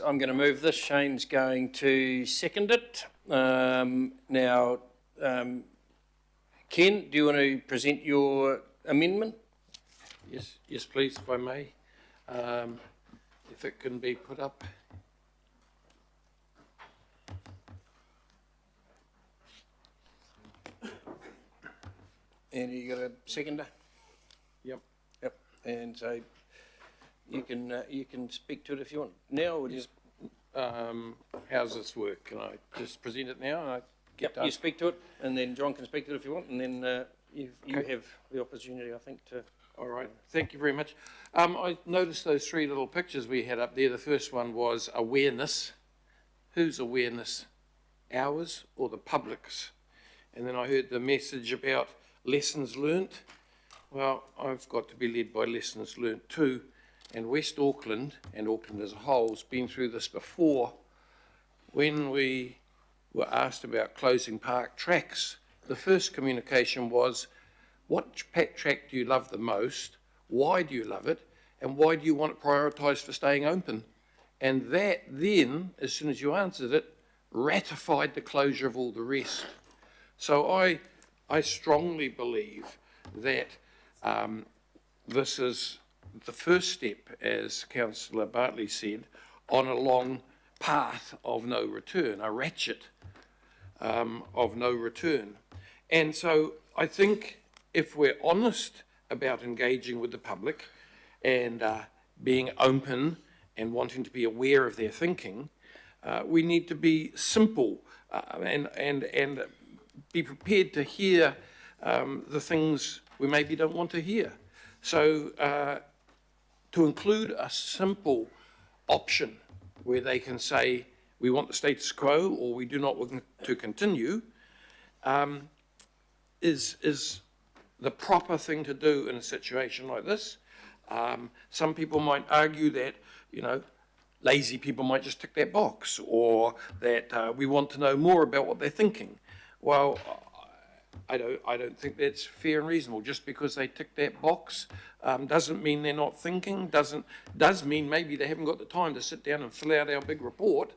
I'm going to move this. Shane's going to second it. Ken, do you want to present your amendment? Yes, please, if I may. If it can be put up. And you got a seconder? Yep. And so you can speak to it if you want now, or just. How's this work? Can I just present it now? And I get You speak to it, and then John can speak to it if you want, and then you have the opportunity, I think, to. All right. Thank you very much. I noticed those three little pictures we had up there. The first one was awareness. Whose awareness? Ours or the public's? And then I heard the message about lessons learnt. Well, I've got to be led by lessons learnt too. And West Auckland, and Auckland as a whole, has been through this before. When we were asked about closing park tracks, the first communication was, what track do you love the most? Why do you love it? And why do you want it prioritised for staying open? And that then, as soon as you answered it, ratified the closure of all the rest. So I strongly believe that this is the first step, as Councillor Bartley said, on a long path of no return, a ratchet of no return. And so I think if we're honest about engaging with the public and being open and wanting to be aware of their thinking, we need to be simple and be prepared to hear the things we maybe don't want to hear. So to include a simple option where they can say we want the status quo or we do not want to continue is the proper thing to do in a situation like this. Some people might argue that, lazy people might just tick that box, or that we want to know more about what they're thinking. Well, I don't think that's fair and reasonable. Just because they tick that box doesn't mean they're not thinking. Does mean maybe they haven't got the time to sit down and fill out our big report.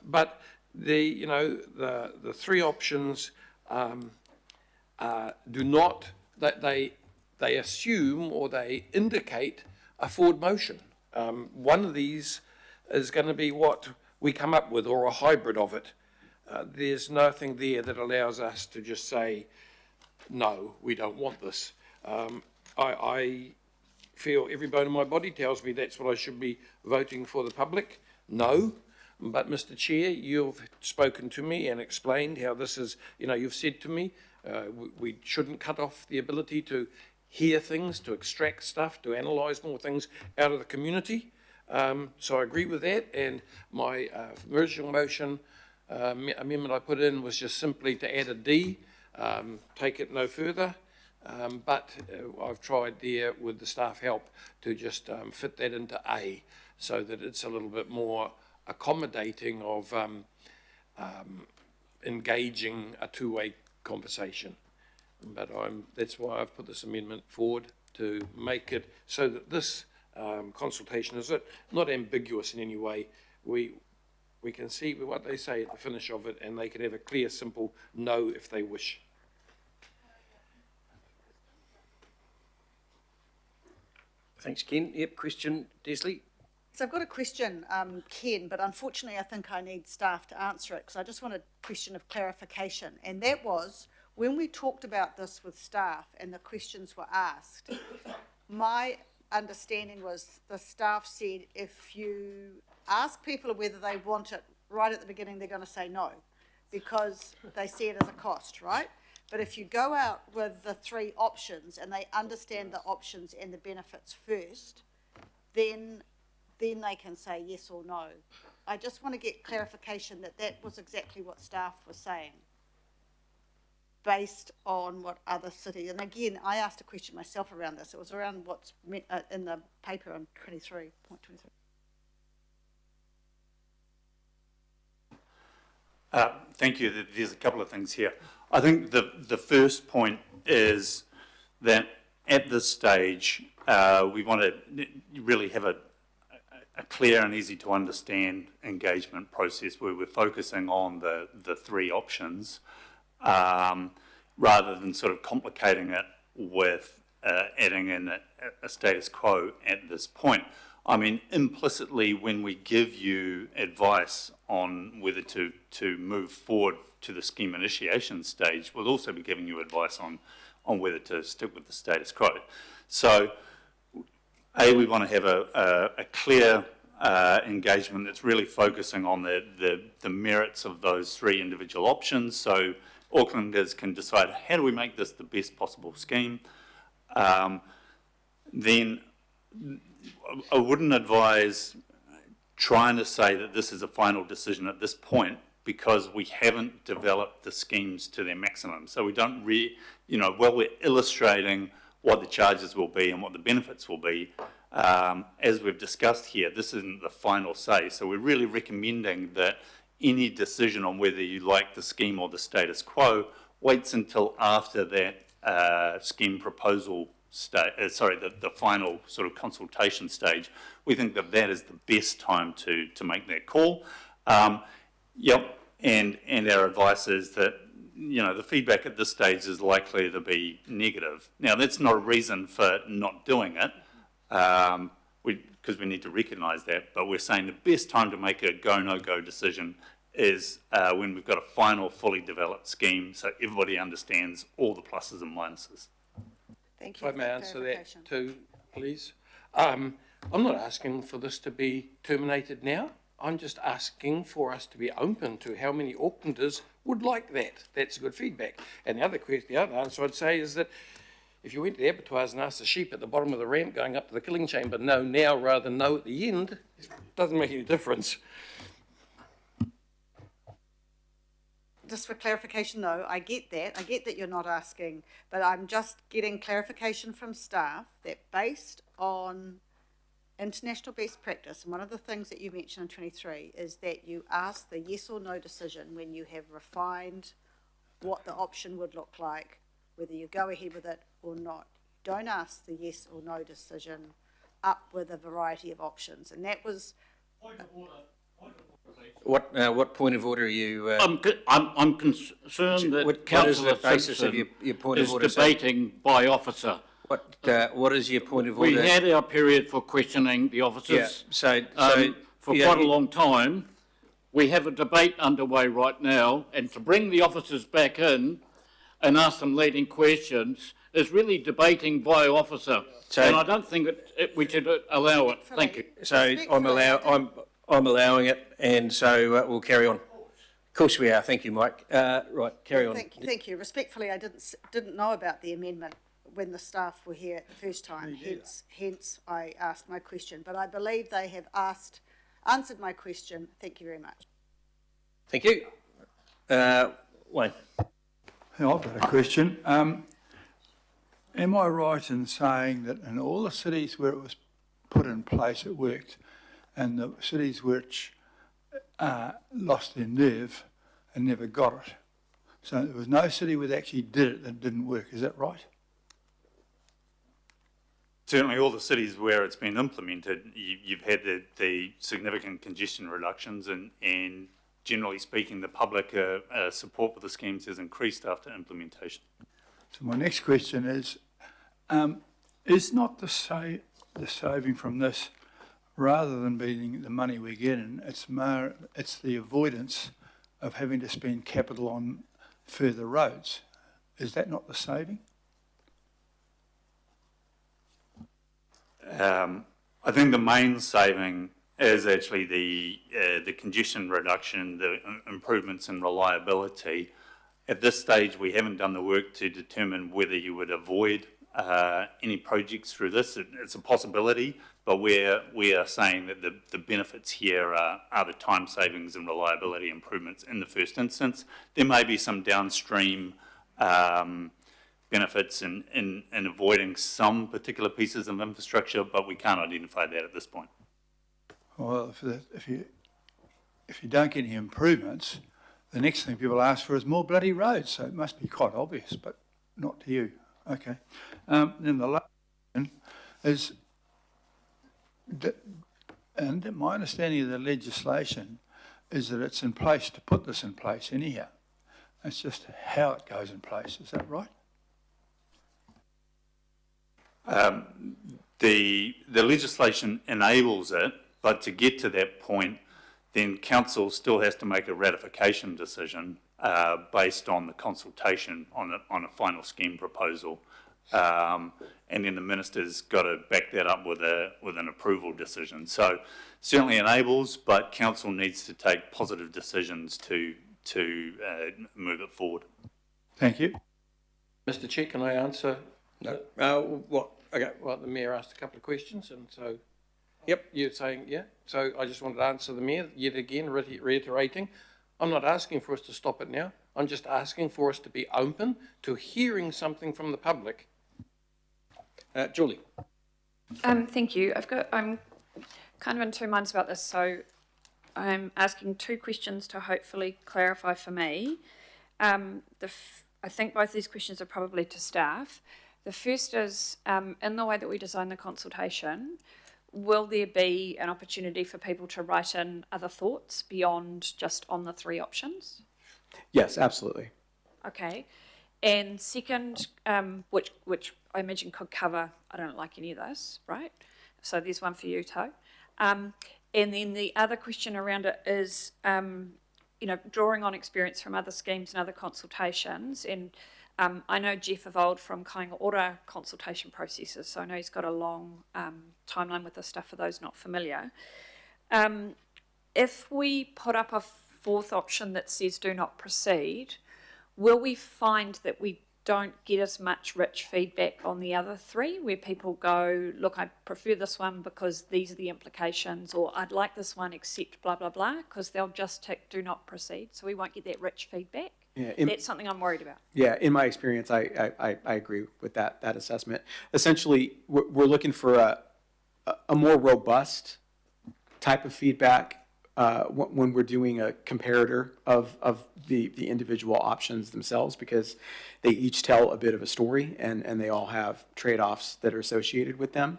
But the three options do not, that they assume or they indicate a forward motion. One of these is going to be what we come up with, or a hybrid of it. There's nothing there that allows us to just say, no, we don't want this. I feel every bone in my body tells me that's what I should be voting for the public. No. But Mr. Chair, you've spoken to me and explained how this is, you've said to me, we shouldn't cut off the ability to hear things, to extract stuff, to analyse more things out of the community. So I agree with that, and my original motion amendment I put in was just simply to add a D, take it no further, but I've tried there with the staff help to just fit that into A, so that it's a little bit more accommodating of engaging a two-way conversation. But that's why I've put this amendment forward, to make it so that this consultation is not ambiguous in any way. We can see what they say at the finish of it, and they can have a clear, simple no if they wish. Thanks, Ken. Yep, question, Desley. So I've got a question, Ken, but unfortunately I think I need staff to answer it, because I just want a question of clarification. And that was, when we talked about this with staff and the questions were asked, my understanding was the staff said if you ask people whether they want it right at the beginning, they're going to say no, because they see it as a cost, right? But if you go out with the three options and they understand the options and the benefits first, then they can say yes or no. I just want to get clarification that that was exactly what staff was saying, based on what other cities, and again, I asked a question myself around this. It was around what's in the paper on 23.23. Thank you. There's a couple of things here. I think the first point is that at this stage, we want to really have a a clear and easy to understand engagement process where we're focusing on the three options, rather than sort of complicating it with adding in a status quo at this point. I mean, implicitly, when we give you advice on whether to move forward to the scheme initiation stage, we'll also be giving you advice on whether to stick with the status quo. So, we want to have a clear engagement that's really focusing on the merits of those three individual options, so Aucklanders can decide, how do we make this the best possible scheme? Then I wouldn't advise trying to say that this is a final decision at this point, because we haven't developed the schemes to their maximum. So we don't while we're illustrating what the charges will be and what the benefits will be, as we've discussed here, this isn't the final say. So we're really recommending that any decision on whether you like the scheme or the status quo waits until after that scheme proposal the final sort of consultation stage. We think that that is the best time to make that call. Yep, and our advice is that, the feedback at this stage is likely to be negative. Now, that's not a reason for not doing it, because we need to recognise that, but we're saying the best time to make a go, no-go decision is when we've got a final, fully developed scheme, so everybody understands all the pluses and minuses. Thank you. If I may answer that too, please. I'm not asking for this to be terminated now. I'm just asking for us to be open to how many Aucklanders would like that. That's good feedback. And the other answer I'd say is that if you went to the abattoirs and asked the sheep at the bottom of the ramp going up to the killing chamber, no now rather than no at the end, it doesn't make any difference. Just for clarification though, I get that you're not asking, but I'm just getting clarification from staff that based on international best practice, and one of the things that you mentioned in 23 is that you ask the yes or no decision when you have refined what the option would look like, whether you go ahead with it or not. Don't ask the yes or no decision up with a variety of options, and that was... Point of order. What point of order are you? I'm concerned that Councillor Simpson your point of is order? debating by officer. What is your point of order? We had our period for questioning the officers for quite a long time. We have a debate underway right now, and to bring the officers back in and ask them leading questions is really debating by officer, and I don't think we should allow it. Thank you. So I'm allowing it, and so we'll carry on. Of course we are. Thank you, Mike. Right, carry on. Thank you. Respectfully, I didn't know about the amendment when the staff were here the first time. Hence, I asked my question. But I believe they have answered my question. Thank you very much. Thank you, Wayne. Hey, I've got a question. Am I right in saying that in all the cities where it was put in place, it worked? And the cities which lost their nerve and never got it. So there was no city where they actually did it that didn't work. Is that right? Certainly all the cities where it's been implemented, you've had the significant congestion reductions, and generally speaking, the public support for the schemes has increased after implementation. So my next question is not the saving from this, rather than being the money we're getting, it's the avoidance of having to spend capital on further roads. Is that not the saving? I think the main saving is actually the congestion reduction, the improvements in reliability. At this stage, we haven't done the work to determine whether you would avoid any projects through this. It's a possibility, but we are saying that the benefits here are the time savings and reliability improvements in the first instance. There may be some downstream benefits in avoiding some particular pieces of infrastructure, but we can't identify that at this point. Well, if you don't get any improvements, the next thing people ask for is more bloody roads, so it must be quite obvious, but not to you. Okay. Then the last one is, And my understanding of the legislation is that it's in place to put this in place anyhow. It's just how it goes in place. Is that right? The legislation enables it, but to get to that point, then council still has to make a ratification decision based on the consultation on a final scheme proposal. And then the minister's got to back that up with an approval decision. So certainly enables, but council needs to take positive decisions to move it forward. Thank you. Mr Chair, can I answer? No. What? Okay. Well, the Mayor asked a couple of questions, and so... Yep. You're saying, yeah? So I just wanted to answer the Mayor, yet again, reiterating, I'm not asking for us to stop it now. I'm just asking for us to be open to hearing something from the public. Julie. Thank you. I'm kind of in two minds about this, so I'm asking two questions to hopefully clarify for me. I think both these questions are probably to staff. The first is, in the way that we design the consultation, will there be an opportunity for people to write in other thoughts beyond just on the three options? Yes, absolutely. Okay. And second, which I imagine could cover, I don't like any of this, right? So there's one for you, To. And then the other question around it is, drawing on experience from other schemes and other consultations, and I know Jeff evolved from kāinga ora consultation processes, so I know he's got a long timeline with this stuff for those not familiar. If we put up a fourth option that says do not proceed, will we find that we don't get as much rich feedback on the other three, where people go, look, I prefer this one because these are the implications, or I'd like this one except blah, blah, blah, because they'll just tick do not proceed, so we won't get that rich feedback? Yeah, That's something I'm worried about. Yeah, in my experience, I agree with that assessment. Essentially, we're looking for a more robust type of feedback when we're doing a comparator of the individual options themselves, because they each tell a bit of a story and they all have trade-offs that are associated with them.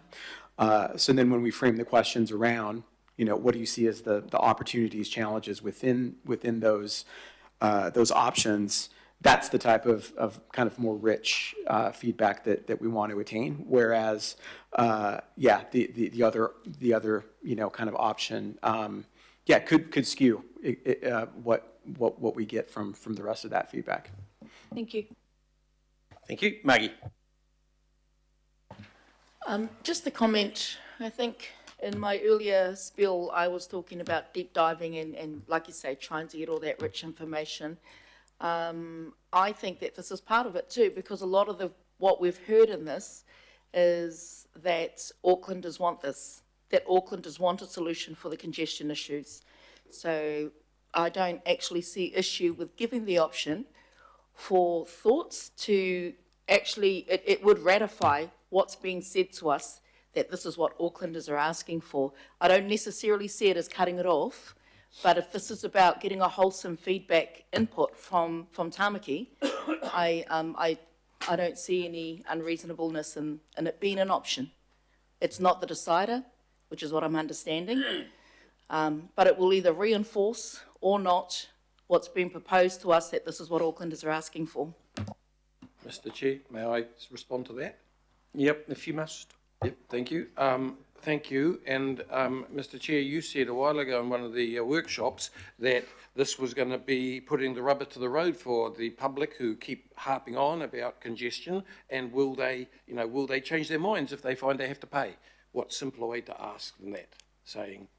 So then when we frame the questions around, what do you see as the opportunities, challenges within those options, that's the type of kind of more rich feedback that we want to attain. Whereas, the other kind of option, could skew what we get from the rest of that feedback. Thank you. Thank you. Maggie. Just a comment. I think in my earlier spiel, I was talking about deep diving and, like you say, trying to get all that rich information. I think that this is part of it too, because a lot of what we've heard in this is that Aucklanders want this, that Aucklanders want a solution for the congestion issues. So I don't actually see issue with giving the option for thoughts to actually, it would ratify what's being said to us, that this is what Aucklanders are asking for. I don't necessarily see it as cutting it off, but if this is about getting a wholesome feedback input from Tāmaki, I don't see any unreasonableness in it being an option. It's not the decider, which is what I'm understanding, but it will either reinforce or not what's been proposed to us, that this is what Aucklanders are asking for. Mr Chair, may I respond to that? Yep, if you must. Yep, thank you. Thank you. And Mr Chair, you said a while ago in one of the workshops that this was going to be putting the rubber to the road for the public who keep harping on about congestion, and will they change their minds if they find they have to pay? What simpler way to ask than that?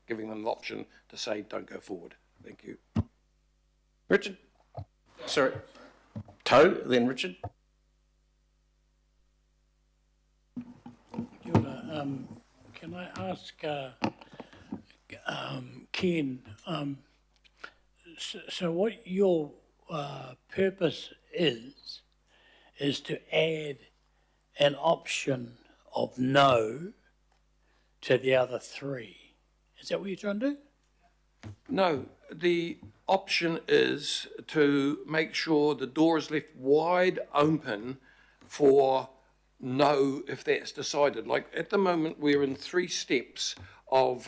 Giving them the option to say, don't go forward. Thank you. Richard. Sorry. To, then Richard. Can I ask Ken, so what your purpose is to add an option of no to the other three? Is that what you're trying to do? No, the option is to make sure the door is left wide open for no if that's decided. Like at the moment, we're in 3 steps of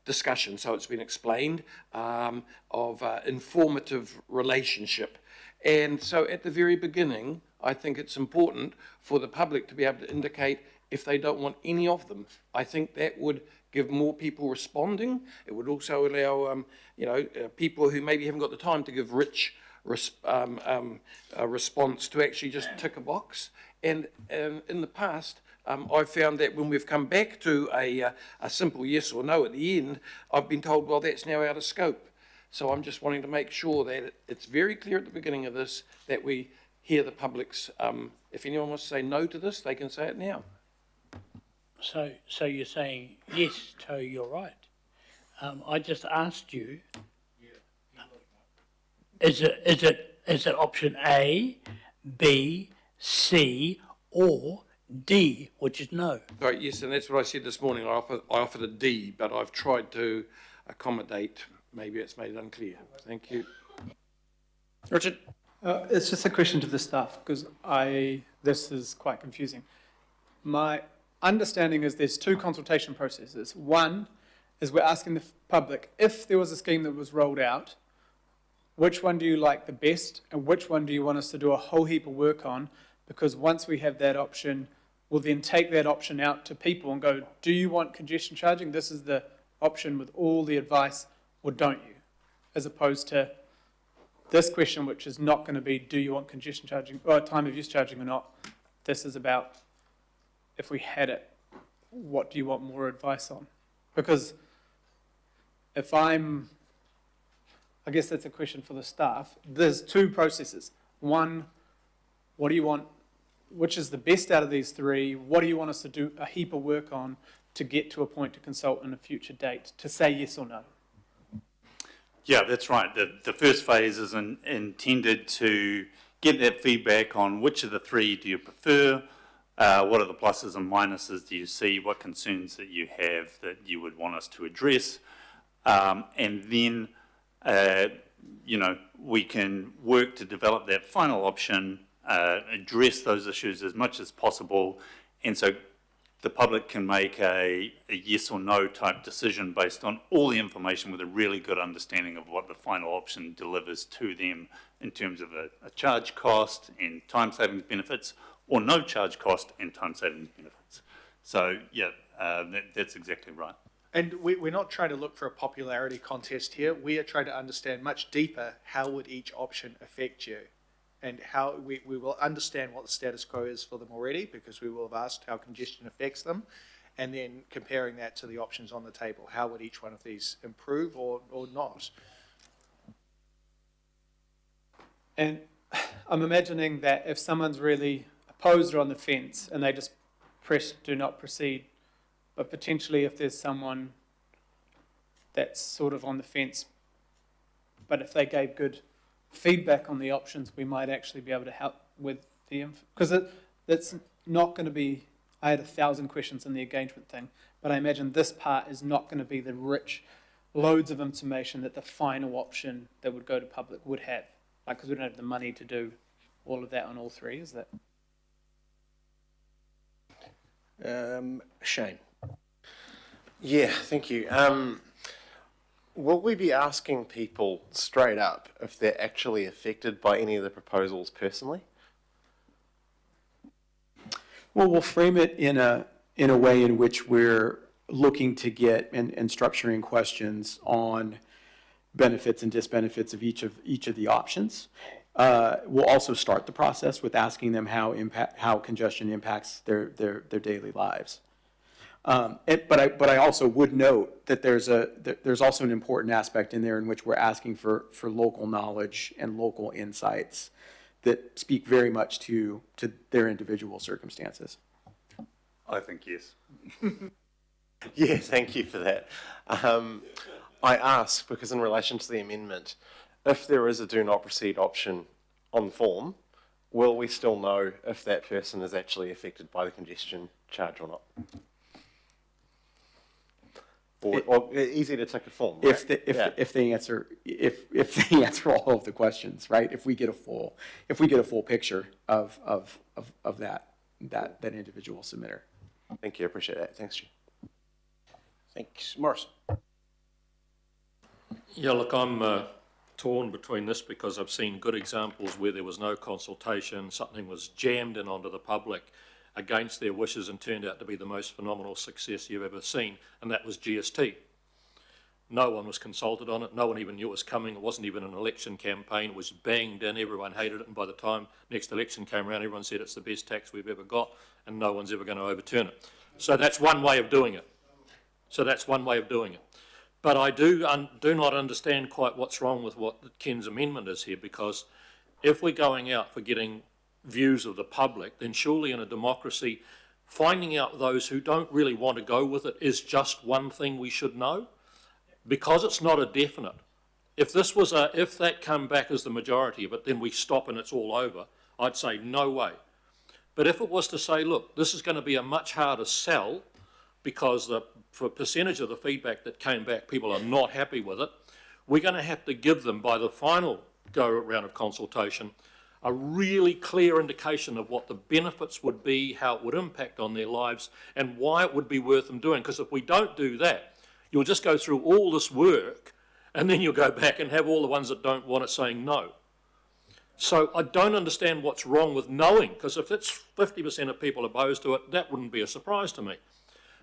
discussion, so it's been explained, of informative relationship. And so at the very beginning, I think it's important for the public to be able to indicate if they don't want any of them. I think that would give more people responding. It would also allow, people who maybe haven't got the time to give rich a response to actually just tick a box. And in the past, I've found that when we've come back to a simple yes or no at the end, I've been told, well, that's now out of scope. So I'm just wanting to make sure that it's very clear at the beginning of this that we hear the public's, if anyone wants to say no to this, they can say it now. So you're saying, yes, Toe, you're right. I just asked you, is it option A, B, C, or D, which is no? Right, yes, and that's what I said this morning. I offered a D, but I've tried to accommodate. Maybe it's made it unclear. Thank you. Richard? It's just a question to the staff, because this is quite confusing. My understanding is there's two consultation processes. One is we're asking the public, if there was a scheme that was rolled out, which one do you like the best, and which one do you want us to do a whole heap of work on? Because once we have that option, we'll then take that option out to people and go, do you want congestion charging? This is the option with all the advice, or don't you? As opposed to this question, which is not going to be, do you want congestion charging, or time of use charging or not? This is about, if we had it, what do you want more advice on? Because if I guess that's a question for the staff. There's two processes. One, what do you want, which is the best out of these three? What do you want us to do a heap of work on to get to a point to consult in a future date, to say yes or no? Yeah, that's right. The first phase is intended to get that feedback on which of the three do you prefer, what are the pluses and minuses do you see, what concerns that you have that you would want us to address, and then we can work to develop that final option, address those issues as much as possible, and so the public can make a yes or no type decision based on all the information with a really good understanding of what the final option delivers to them in terms of a charge cost and time savings benefits, or no charge cost and time savings benefits. So yeah, that's exactly right. And we're not trying to look for a popularity contest here. We are trying to understand much deeper how would each option affect you, and how we will understand what the status quo is for them already, because we will have asked how congestion affects them, and then comparing that to the options on the table. How would each one of these improve or not? And I'm imagining that if someone's really opposed or on the fence and they just press do not proceed, but potentially if there's someone that's sort of on the fence, but if they gave good feedback on the options, we might actually be able to help with the because that's not going to be, I had 1,000 questions in the engagement thing, but I imagine this part is not going to be the rich loads of information that the final option that would go to public would have, like, because we don't have the money to do all of that on all three, is that? Shane? Yeah, thank you. Will we be asking people straight up if they're actually affected by any of the proposals personally? Well, we'll frame it in a way in which we're looking to get and structuring questions on benefits and disbenefits of each of the options. We'll also start the process with asking them how congestion impacts their daily lives. But I also would note that there's also an important aspect in there in which we're asking for local knowledge and local insights that speak very much to their individual circumstances. I think yes. Yeah, thank you for that. I ask because in relation to the amendment, if there is a do not proceed option on the form, will we still know if that person is actually affected by the congestion charge or not? Or easy to tick a form, right? If they answer all of the questions, right? If we get a full picture of that individual submitter. Thank you, I appreciate that. Thanks, Jim. Thanks. Morris? Yeah, look, I'm torn between this because I've seen good examples where there was no consultation, something was jammed in onto the public against their wishes and turned out to be the most phenomenal success you've ever seen, and that was GST. No one was consulted on it, no one even knew it was coming, it wasn't even an election campaign, it was banged in, everyone hated it, and by the time next election came around, everyone said it's the best tax we've ever got, and no one's ever going to overturn it. So that's one way of doing it. But I do not understand quite what's wrong with what Ken's amendment is here, because if we're going out for getting views of the public, then surely in a democracy, finding out those who don't really want to go with it is just one thing we should know, because it's not a definite. If that come back as the majority of it, then we stop and it's all over, I'd say no way. But if it was to say, look, this is going to be a much harder sell, because for a percentage of the feedback that came back, people are not happy with it, we're going to have to give them, by the final go-round of consultation, a really clear indication of what the benefits would be, how it would impact on their lives, and why it would be worth them doing. Because if we don't do that, you'll just go through all this work, and then you'll go back and have all the ones that don't want it saying no. So I don't understand what's wrong with knowing, because if it's 50% of people opposed to it, that wouldn't be a surprise to me.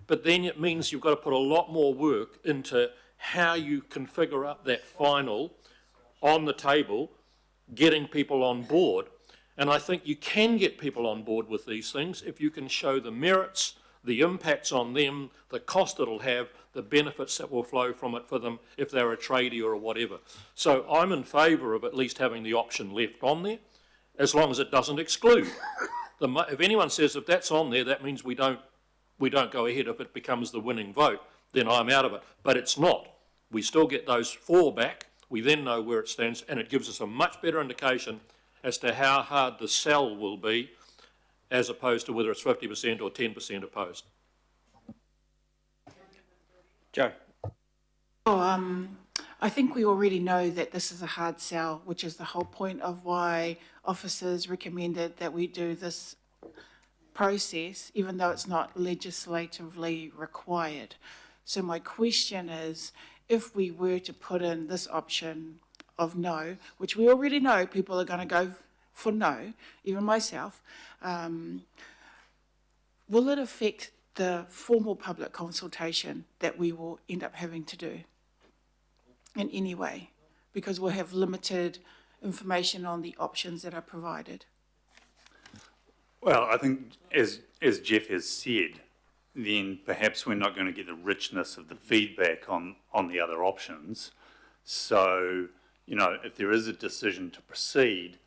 But then it means you've got to put a lot more work into how you configure up that final on the table, getting people on board. And I think you can get people on board with these things if you can show the merits, the impacts on them, the cost it'll have, the benefits that will flow from it for them if they're a tradie or whatever. So I'm in favour of at least having the option left on there, as long as it doesn't exclude. If anyone says if that's on there, that means we don't go ahead if it becomes the winning vote, then I'm out of it. But it's not. We still get those 4 back. We then know where it stands, and it gives us a much better indication as to how hard the sell will be, as opposed to whether it's 50% or 10% opposed. Joe? I think we already know that this is a hard sell, which is the whole point of why officers recommended that we do this process, even though it's not legislatively required. So my question is, if we were to put in this option of no, which we already know people are going to go for no, even myself, will it affect the formal public consultation that we will end up having to do in any way? Because we'll have limited information on the options that are provided. Well, I think as Jeff has said, then perhaps we're not going to get the richness of the feedback on the other options. So, you know, if there is a decision to proceed,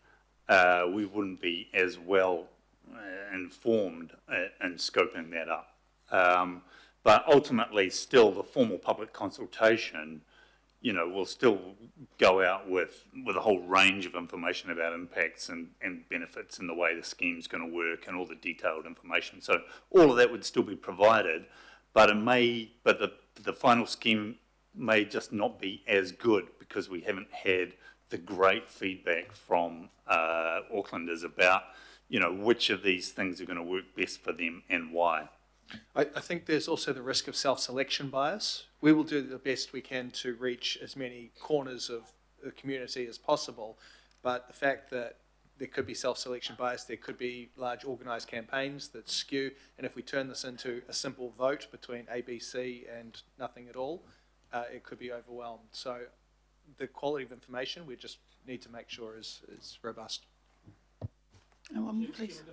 we wouldn't be as well informed in scoping that up. But ultimately, still, the formal public consultation, you know, will still go out with a whole range of information about impacts and benefits and the way the scheme's going to work and all the detailed information. So all of that would still be provided, but the final scheme may just not be as good because we haven't had the great feedback from Aucklanders about, you know, which of these things are going to work best for them and why. I think there's also the risk of self-selection bias. We will do the best we can to reach as many corners of the community as possible, but the fact that there could be self-selection bias, there could be large organised campaigns that skew, and if we turn this into a simple vote between ABC and nothing at all, it could be overwhelmed. So the quality of information we just need to make sure is robust. Please.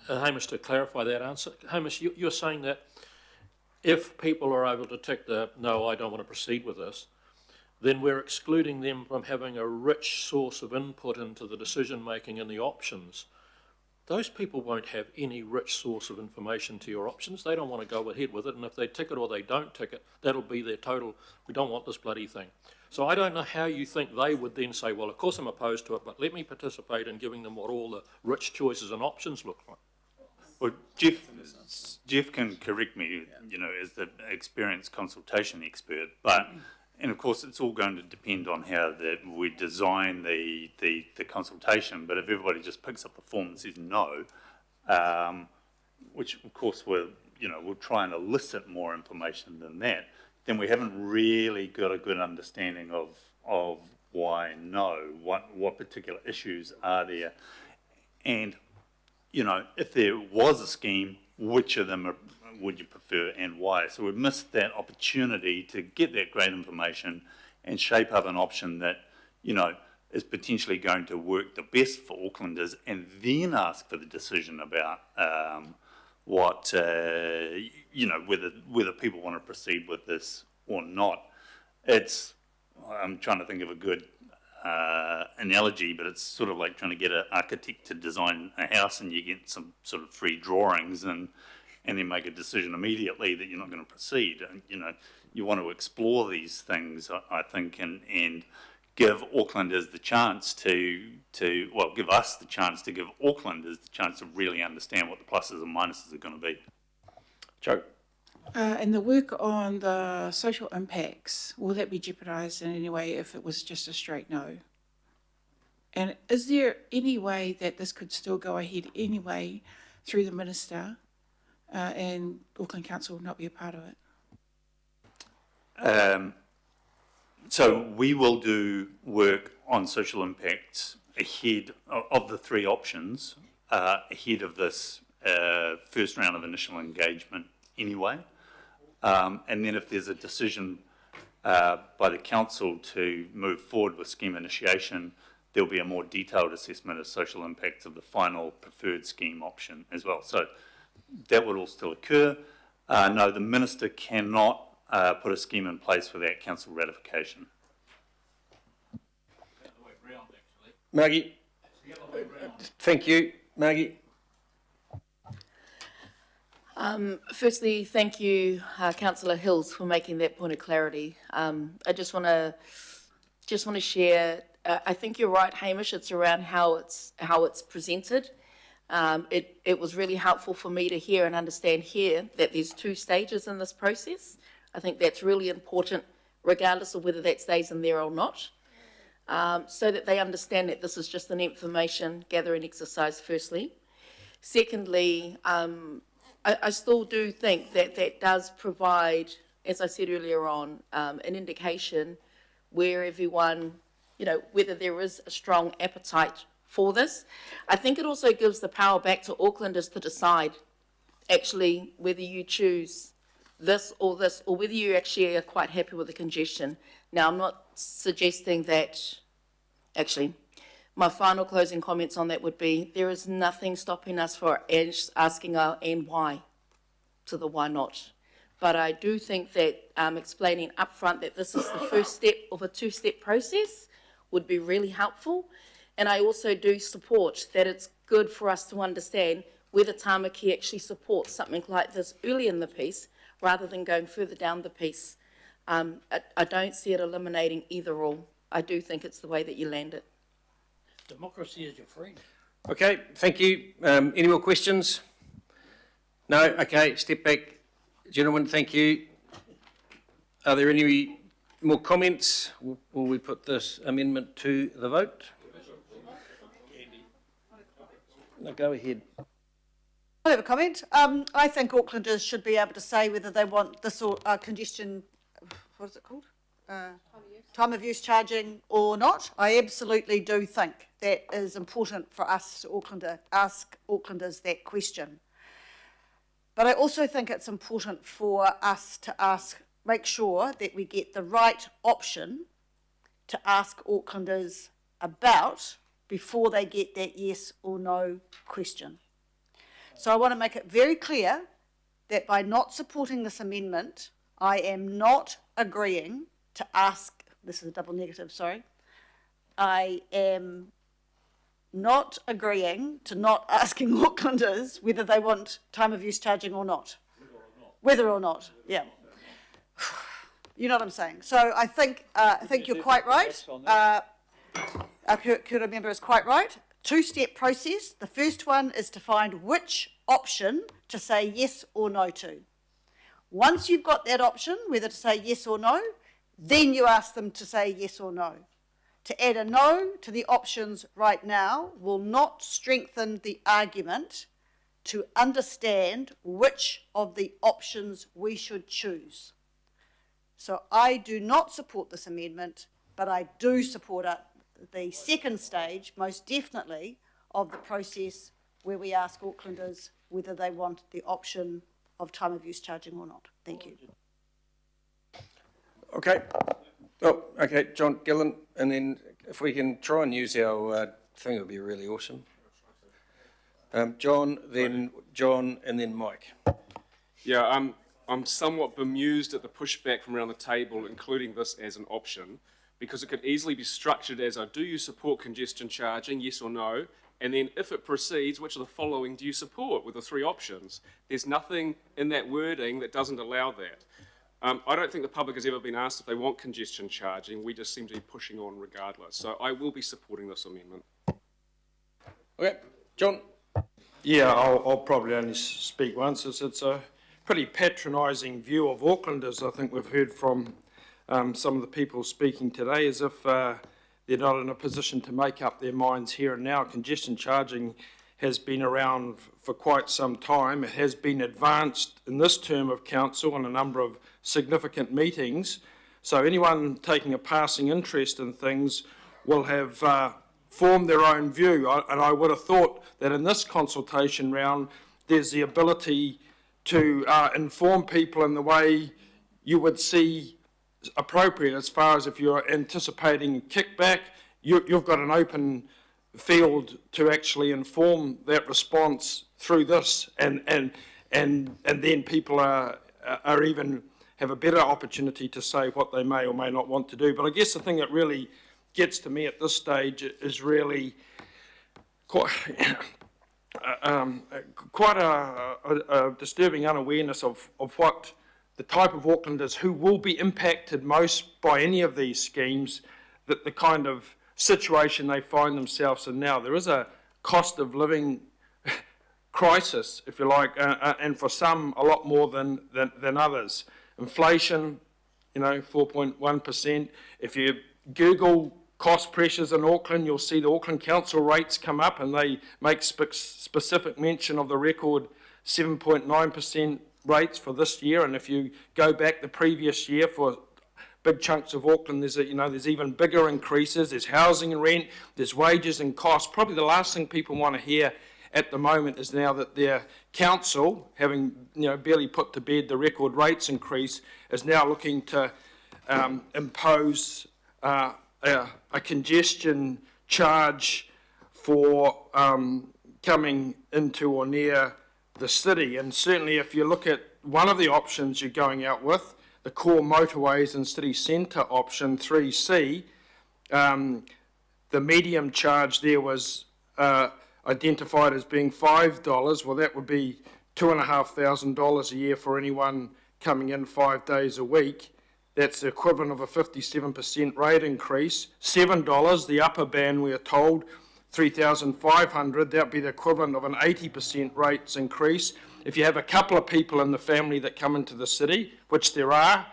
Hamish, to clarify that answer, Hamish, you're saying that if people are able to tick the no, I don't want to proceed with this, then we're excluding them from having a rich source of input into the decision making and the options. Those people won't have any rich source of information to your options. They don't want to go ahead with it, and if they tick it or they don't tick it, that'll be their total, we don't want this bloody thing. So I don't know how you think they would then say, well, of course I'm opposed to it, but let me participate in giving them what all the rich choices and options look like. Well, Jeff can correct me, you know, as the experienced consultation expert, but, and of course it's all going to depend on how we design the consultation, but if everybody just picks up the form and says no, which of course we'll try and elicit more information than that, then we haven't really got a good understanding of why no, what particular issues are there. And, you know, if there was a scheme, which of them would you prefer and why? So we've missed that opportunity to get that great information and shape up an option that, you know, is potentially going to work the best for Aucklanders, and then ask for the decision about what, you know, whether people want to proceed with this or not. I'm trying to think of a good analogy, but it's sort of like trying to get an architect to design a house, and you get some sort of free drawings and then make a decision immediately that you're not going to proceed. And, you know, you want to explore these things, I think, and give Aucklanders the chance give us the chance to give Aucklanders the chance to really understand what the pluses and minuses are going to be. Joe? And the work on the social impacts, will that be jeopardised in any way if it was just a straight no? And is there any way that this could still go ahead anyway through the Minister and Auckland Council will not be a part of it? So we will do work on social impacts ahead of the three options, ahead of this first round of initial engagement anyway. And then if there's a decision by the council to move forward with scheme initiation, there'll be a more detailed assessment of social impacts of the final preferred scheme option as well. So that would all still occur. No, the Minister cannot put a scheme in place without council ratification. Margie? Thank you. Margie? Firstly, thank you, Councillor Hills, for making that point of clarity. I just want to share. I think you're right, Hamish. It's around how it's presented. It was really helpful for me to hear and understand here that there's two stages in this process. I think that's really important, regardless of whether that stays in there or not, so that they understand that this is just an information gathering exercise. Firstly, secondly. I still do think that that does provide, as I said earlier on, an indication where everyone, you know, whether there is a strong appetite for this. I think it also gives the power back to Aucklanders to decide actually whether you choose this, or whether you actually are quite happy with the congestion. Now, I'm not suggesting that, actually, my final closing comments on that would be there is nothing stopping us for asking our and why to the why not. But I do think that explaining upfront that this is the first step of a two-step process would be really helpful. And I also do support that it's good for us to understand whether Tāmaki actually supports something like this early in the piece rather than going further down the piece. I don't see it eliminating either or. I do think it's the way that you land it. Democracy is your friend. Okay, thank you. Any more questions? No? Okay, step back. Gentlemen, thank you. Are there any more comments? Will we put this amendment to the vote? No, go ahead. I have a comment. I think Aucklanders should be able to say whether they want this or congestion, what is it called? Time of use charging or not. I absolutely do think that is important for us to ask Aucklanders that question. But I also think it's important for us to make sure that we get the right option to ask Aucklanders about before they get that yes or no question. So I want to make it very clear that by not supporting this amendment, I am not agreeing to ask, this is a double negative, sorry, I am not agreeing to not asking Aucklanders whether they want time of use charging or not. Whether or not, yeah. You know what I'm saying. So I think you're quite right. Our Kura member is quite right. Two-step process. The first one is to find which option to say yes or no to. Once you've got that option, whether to say yes or no, then you ask them to say yes or no. To add a no to the options right now will not strengthen the argument to understand which of the options we should choose. So I do not support this amendment, but I do support the second stage, most definitely, of the process where we ask Aucklanders whether they want the option of time of use charging or not. Thank you. Okay. Oh, okay, John Gillen, and then if we can try and use our thing, it would be really awesome. John, and then Mike. Yeah, I'm somewhat bemused at the pushback from around the table, including this as an option, because it could easily be structured as do you support congestion charging, yes or no? And then if it proceeds, which of the following do you support with the three options? There's nothing in that wording that doesn't allow that. I don't think the public has ever been asked if they want congestion charging. We just seem to be pushing on regardless. So I will be supporting this amendment. Okay, John. Yeah, I'll probably only speak once. It's a pretty patronising view of Aucklanders, I think we've heard from some of the people speaking today, as if they're not in a position to make up their minds here and now. Congestion charging has been around for quite some time. It has been advanced in this term of council on a number of significant meetings. So anyone taking a passing interest in things will have formed their own view. And I would have thought that in this consultation round, there's the ability to inform people in the way you would see appropriate, as far as if you're anticipating kickback, you've got an open field to actually inform that response through this, and then people are even have a better opportunity to say what they may or may not want to do. But I guess the thing that really gets to me at this stage is really quite a disturbing unawareness of what the type of Aucklanders who will be impacted most by any of these schemes, that the kind of situation they find themselves in now. There is a cost of living crisis, if you like, and for some a lot more than others. Inflation, 4.1%. If you Google cost pressures in Auckland, you'll see the Auckland Council rates come up, and they make specific mention of the record 7.9% rates for this year. And if you go back the previous year for big chunks of Auckland, there's even bigger increases. There's housing and rent, there's wages and costs. Probably the last thing people want to hear at the moment is now that their council, having barely put to bed the record rates increase, is now looking to impose a congestion charge for coming into or near the city. And certainly if you look at one of the options you're going out with, the core motorways and city centre option 3C, the medium charge there was identified as being $5. Well, that would be $2,500 a year for anyone coming in 5 days a week. That's the equivalent of a 57% rate increase. $7, the upper band, we are told, $3,500, that would be the equivalent of an 80% rates increase. If you have a couple of people in the family that come into the city, which there are,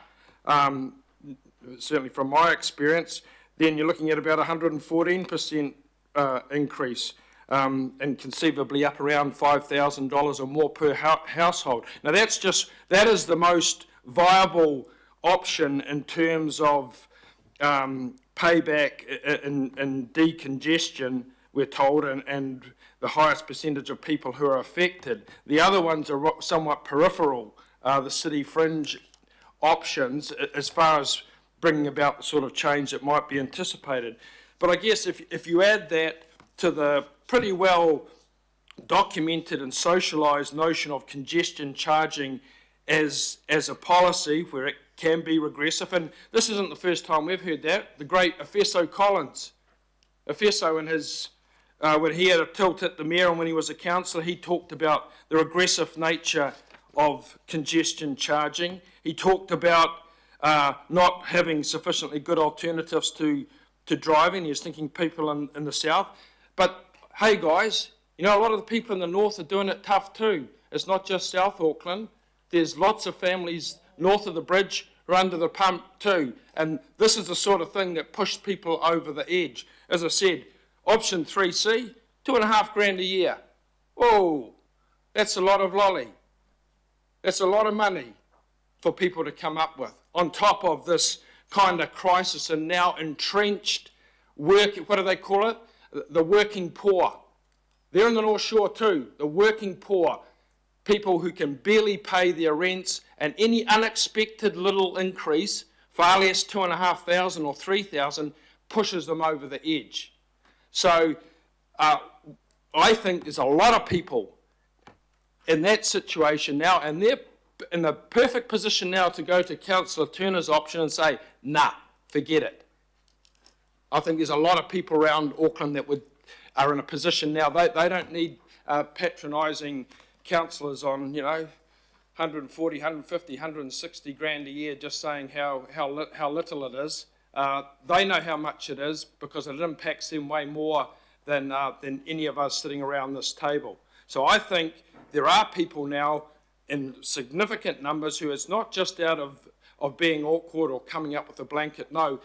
certainly from my experience, then you're looking at about 114% increase, and conceivably up around $5,000 or more per household. Now that is the most viable option in terms of payback and decongestion, we're told, and the highest percentage of people who are affected. The other ones are somewhat peripheral, the city fringe options, as far as bringing about the sort of change that might be anticipated. But I guess if you add that to the pretty well documented and socialised notion of congestion charging as a policy where it can be regressive, and this isn't the first time we've heard that. The great Efeso Collins, in his when he had a tilt at the mayor and when he was a councillor, he talked about the regressive nature of congestion charging. He talked about not having sufficiently good alternatives to driving. He was thinking people in the south. But hey guys, a lot of the people in the north are doing it tough too. It's not just South Auckland. There's lots of families north of the bridge who are under the pump too. And this is the sort of thing that pushed people over the edge. As I said, option 3C, $2,500 a year. Whoa, that's a lot of lolly. That's a lot of money for people to come up with. on top of this kind of crisis and now entrenched what do they call it? The working poor. They're in the North Shore too, the working poor, people who can barely pay their rents, and any unexpected little increase, far less 2,500 or 3,000, pushes them over the edge. So I think there's a lot of people in that situation now, and they're in the perfect position now to go to Councillor Turner's option and say, nah, forget it. I think there's a lot of people around Auckland that are in a position now, they don't need patronising councillors on, 140, 150, 160 grand a year just saying how little it is. They know how much it is because it impacts them way more than any of us sitting around this table. So I think there are people now in significant numbers who it's not just out of being awkward or coming up with a blanket no.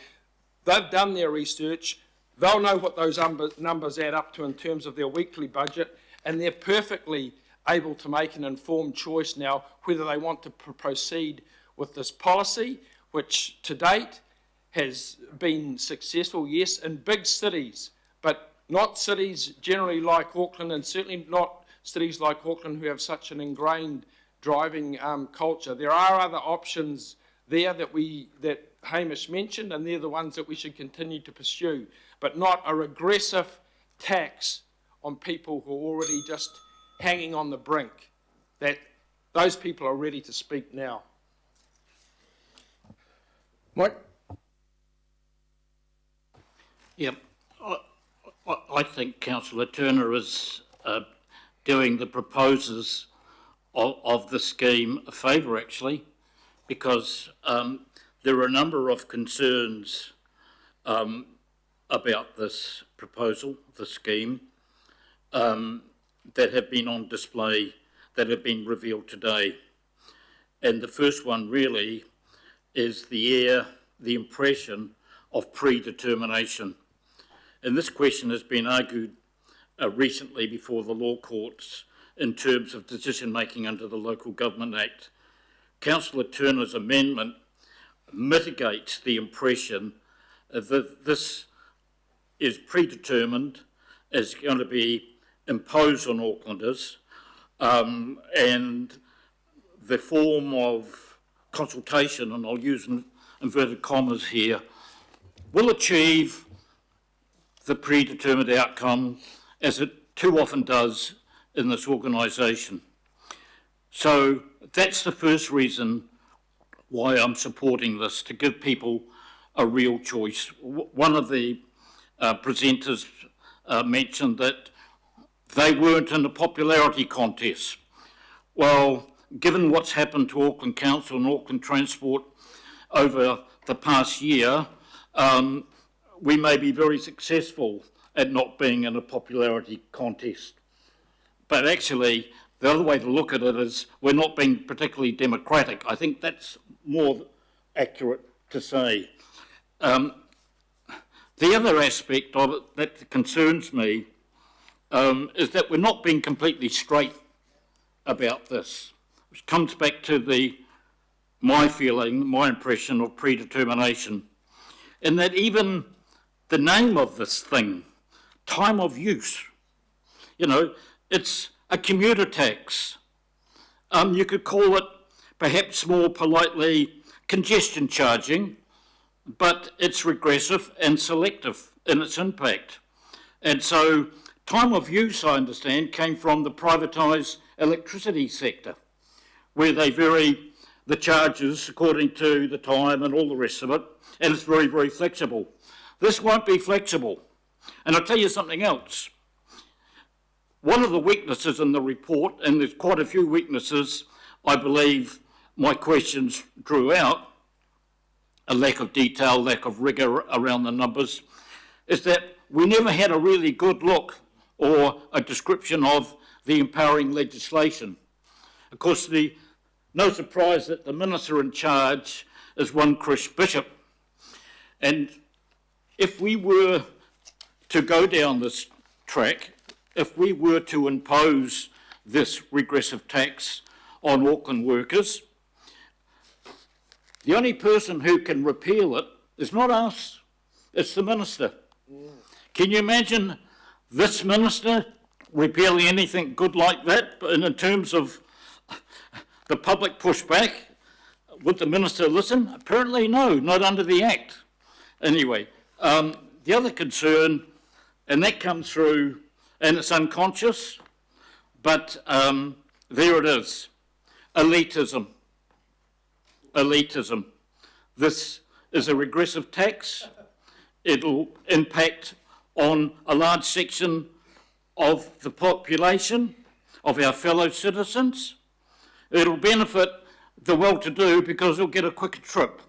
They've done their research. They'll know what those numbers add up to in terms of their weekly budget, and they're perfectly able to make an informed choice now whether they want to proceed with this policy, which to date has been successful, yes, in big cities, but not cities generally like Auckland, and certainly not cities like Auckland who have such an ingrained driving culture. There are other options there that Hamish mentioned, and they're the ones that we should continue to pursue, but not a regressive tax on people who are already just hanging on the brink. That those people are ready to speak now. Mike? Yeah, I think Councillor Turner is doing the proposers of the scheme a favour, actually, because there are a number of concerns about this proposal, the scheme, that have been on display, that have been revealed today. And the first one really is the impression of predetermination. And this question has been argued recently before the law courts in terms of decision making under the Local Government Act. Councillor Turner's amendment mitigates the impression that this is predetermined, is going to be imposed on Aucklanders, and the form of consultation, and I'll use inverted commas here, will achieve the predetermined outcome as it too often does in this organisation. So that's the first reason why I'm supporting this, to give people a real choice. One of the presenters mentioned that they weren't in a popularity contest. Well, given what's happened to Auckland Council and Auckland Transport over the past year, we may be very successful at not being in a popularity contest. But actually, the other way to look at it is we're not being particularly democratic. I think that's more accurate to say. The other aspect of it that concerns me is that we're not being completely straight about this, which comes back to my feeling, my impression of predetermination, in that even the name of this thing, time of use, it's a commuter tax. You could call it, perhaps more politely, congestion charging, but it's regressive and selective in its impact. And so time of use, I understand, came from the privatised electricity sector, where they vary the charges according to the time and all the rest of it, and it's very, very flexible. This won't be flexible. And I'll tell you something else. One of the weaknesses in the report, and there's quite a few weaknesses I believe my questions drew out, a lack of detail, lack of rigour around the numbers, is that we never had a really good look or a description of the empowering legislation. Of course, no surprise that the minister in charge is one Chris Bishop. And if we were to go down this track, if we were to impose this regressive tax on Auckland workers, The only person who can repeal it is not us, it's the minister. Can you imagine this minister repealing anything good like that in terms of the public pushback? Would the minister listen? Apparently no, not under the Act. Anyway, the other concern, and that comes through, and it's unconscious, but there it is, elitism. Elitism. This is a regressive tax. It'll impact on a large section of the population, of our fellow citizens. It'll benefit the well-to-do because they'll get a quicker trip.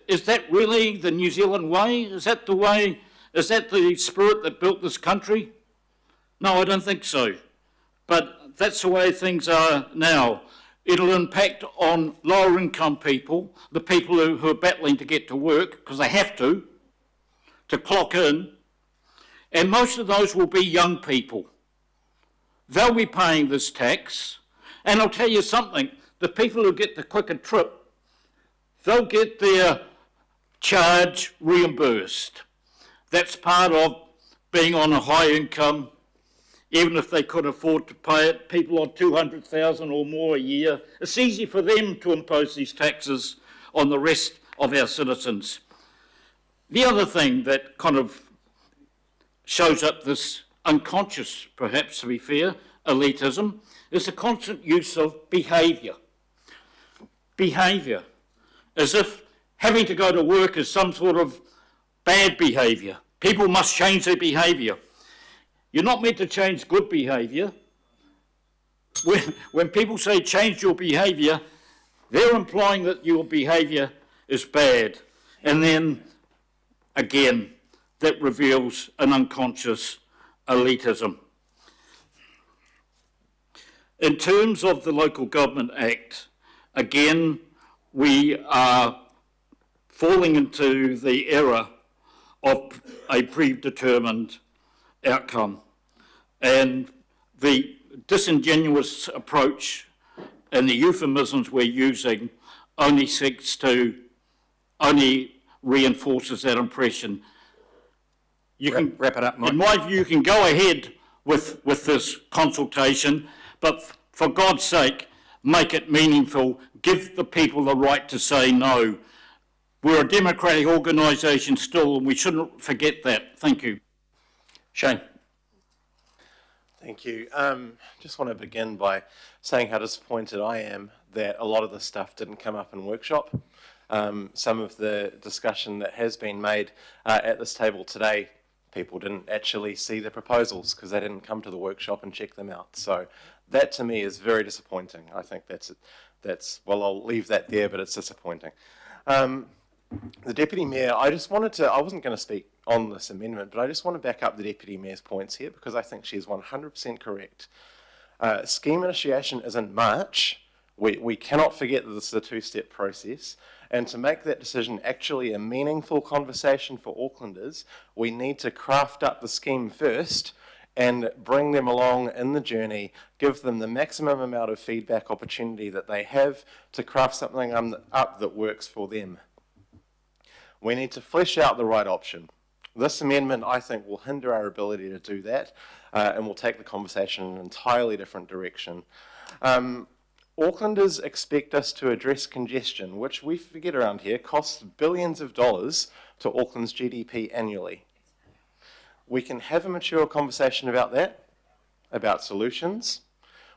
Is that really the New Zealand way? Is that the way, is that the spirit that built this country? No, I don't think so. But that's the way things are now. It'll impact on lower income people, the people who are battling to get to work, because they have to clock in. And most of those will be young people. They'll be paying this tax. And I'll tell you something, the people who get the quicker trip, they'll get their charge reimbursed. That's part of being on a high income, even if they could afford to pay it. People on $200,000 or more a year, it's easy for them to impose these taxes on the rest of our citizens. The other thing that kind of shows up this unconscious, perhaps to be fair, elitism, is the constant use of behaviour. Behaviour. As if having to go to work is some sort of bad behaviour. People must change their behaviour. You're not meant to change good behaviour. When people say change your behaviour, they're implying that your behaviour is bad. And then, again, that reveals an unconscious elitism. In terms of the Local Government Act, again, we are falling into the error of a predetermined outcome. And the disingenuous approach and the euphemisms we're using only reinforces that impression. You can wrap it up, Mike. In my view, you can go ahead with this consultation, but for God's sake, make it meaningful. Give the people the right to say no. We're a democratic organisation still, and we shouldn't forget that. Thank you. Shane. Thank you. Just want to begin by saying how disappointed I am that a lot of this stuff didn't come up in workshop. Some of the discussion that has been made at this table today, people didn't actually see the proposals because they didn't come to the workshop and check them out. So that to me is very disappointing. I think that's well, I'll leave that there, but it's disappointing. The Deputy Mayor, I wasn't going to speak on this amendment, but I just want to back up the Deputy Mayor's points here because I think she's 100% correct. Scheme initiation is in March. We cannot forget that this is a two-step process. And to make that decision actually a meaningful conversation for Aucklanders, we need to craft up the scheme first and bring them along in the journey, give them the maximum amount of feedback opportunity that they have to craft something up that works for them. We need to flesh out the right option. This amendment, I think, will hinder our ability to do that and will take the conversation in an entirely different direction. Aucklanders expect us to address congestion, which we forget around here costs billions of dollars to Auckland's GDP annually. We can have a mature conversation about that, about solutions.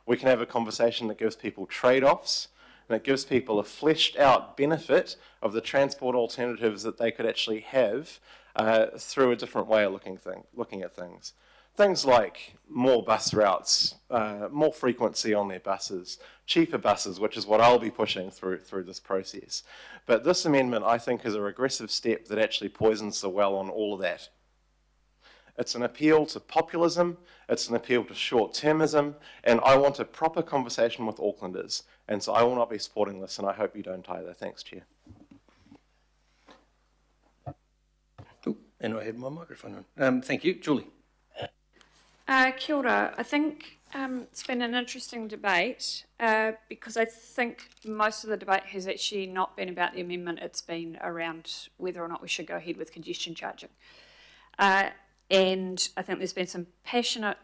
We can have a conversation that gives people trade-offs and it gives people a fleshed out benefit of the transport alternatives that they could actually have through a different way of looking at things. Things like more bus routes, more frequency on their buses, cheaper buses, which is what I'll be pushing through this process. But this amendment, I think, is a regressive step that actually poisons the well on all of that. It's an appeal to populism, it's an appeal to short-termism, and I want a proper conversation with Aucklanders. And so I will not be supporting this, and I hope you don't either. Thanks, Chair. And I have my microphone on. Thank you. Julie. Kia ora. I think It's been an interesting debate because I think most of the debate has actually not been about the amendment, it's been around whether or not we should go ahead with congestion charging. And I think there's been some passionate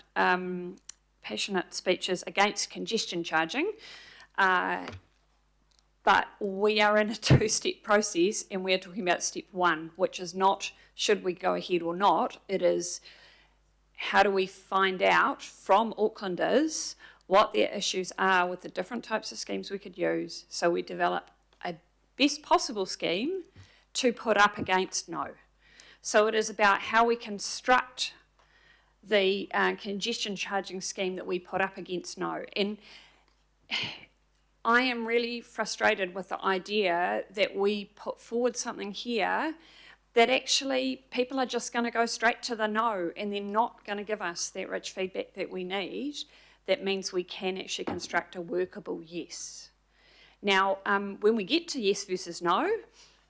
speeches against congestion charging, but we are in a two-step process and we're talking about step one, which is not should we go ahead or not, it is how do we find out from Aucklanders what their issues are with the different types of schemes we could use, so we develop a best possible scheme to put up against no. So it is about how we construct the congestion charging scheme that we put up against no. And I am really frustrated with the idea that we put forward something here that actually people are just going to go straight to the no and they're not going to give us that rich feedback that we need. That means we can actually construct a workable yes. Now, when we get to yes versus no,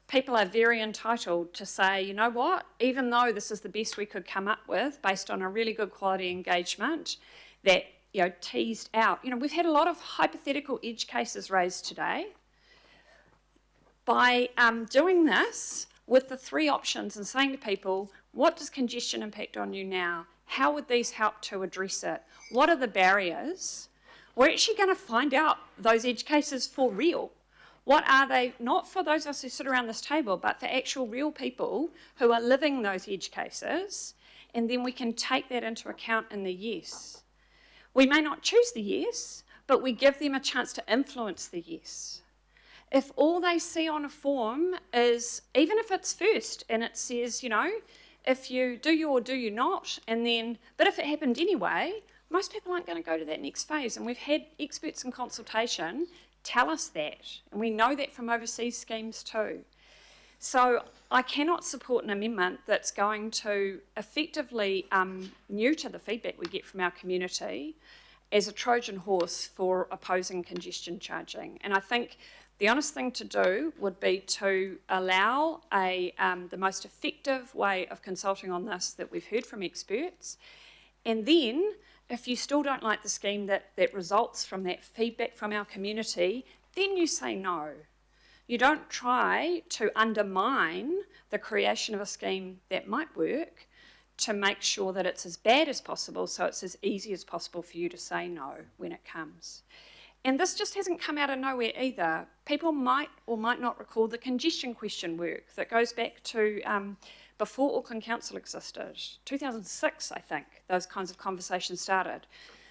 people are very entitled to say, you know what, even though this is the best we could come up with based on a really good quality engagement that, teased out. We've had a lot of hypothetical edge cases raised today. By doing this, with the three options and saying to people, what does congestion impact on you now? How would these help to address it? What are the barriers? We're actually going to find out those edge cases for real. What are they, not for those of us who sit around this table, but for actual real people who are living those edge cases, and then we can take that into account in the yes. We may not choose the yes, but we give them a chance to influence the yes. If all they see on a form is, even if it's first and it says, if you do you or do you not, and then, but if it happened anyway, most people aren't going to go to that next phase. And we've had experts in consultation tell us that, and we know that from overseas schemes too. So I cannot support an amendment that's going to effectively neuter the feedback we get from our community as a Trojan horse for opposing congestion charging. And I think the honest thing to do would be to allow the most effective way of consulting on this that we've heard from experts. And then, if you still don't like the scheme that results from that feedback from our community, then you say no. You don't try to undermine the creation of a scheme that might work to make sure that it's as bad as possible, so it's as easy as possible for you to say no when it comes. And this just hasn't come out of nowhere either. People might or might not recall the congestion question work that goes back to before Auckland Council existed, 2006, I think, those kinds of conversations started.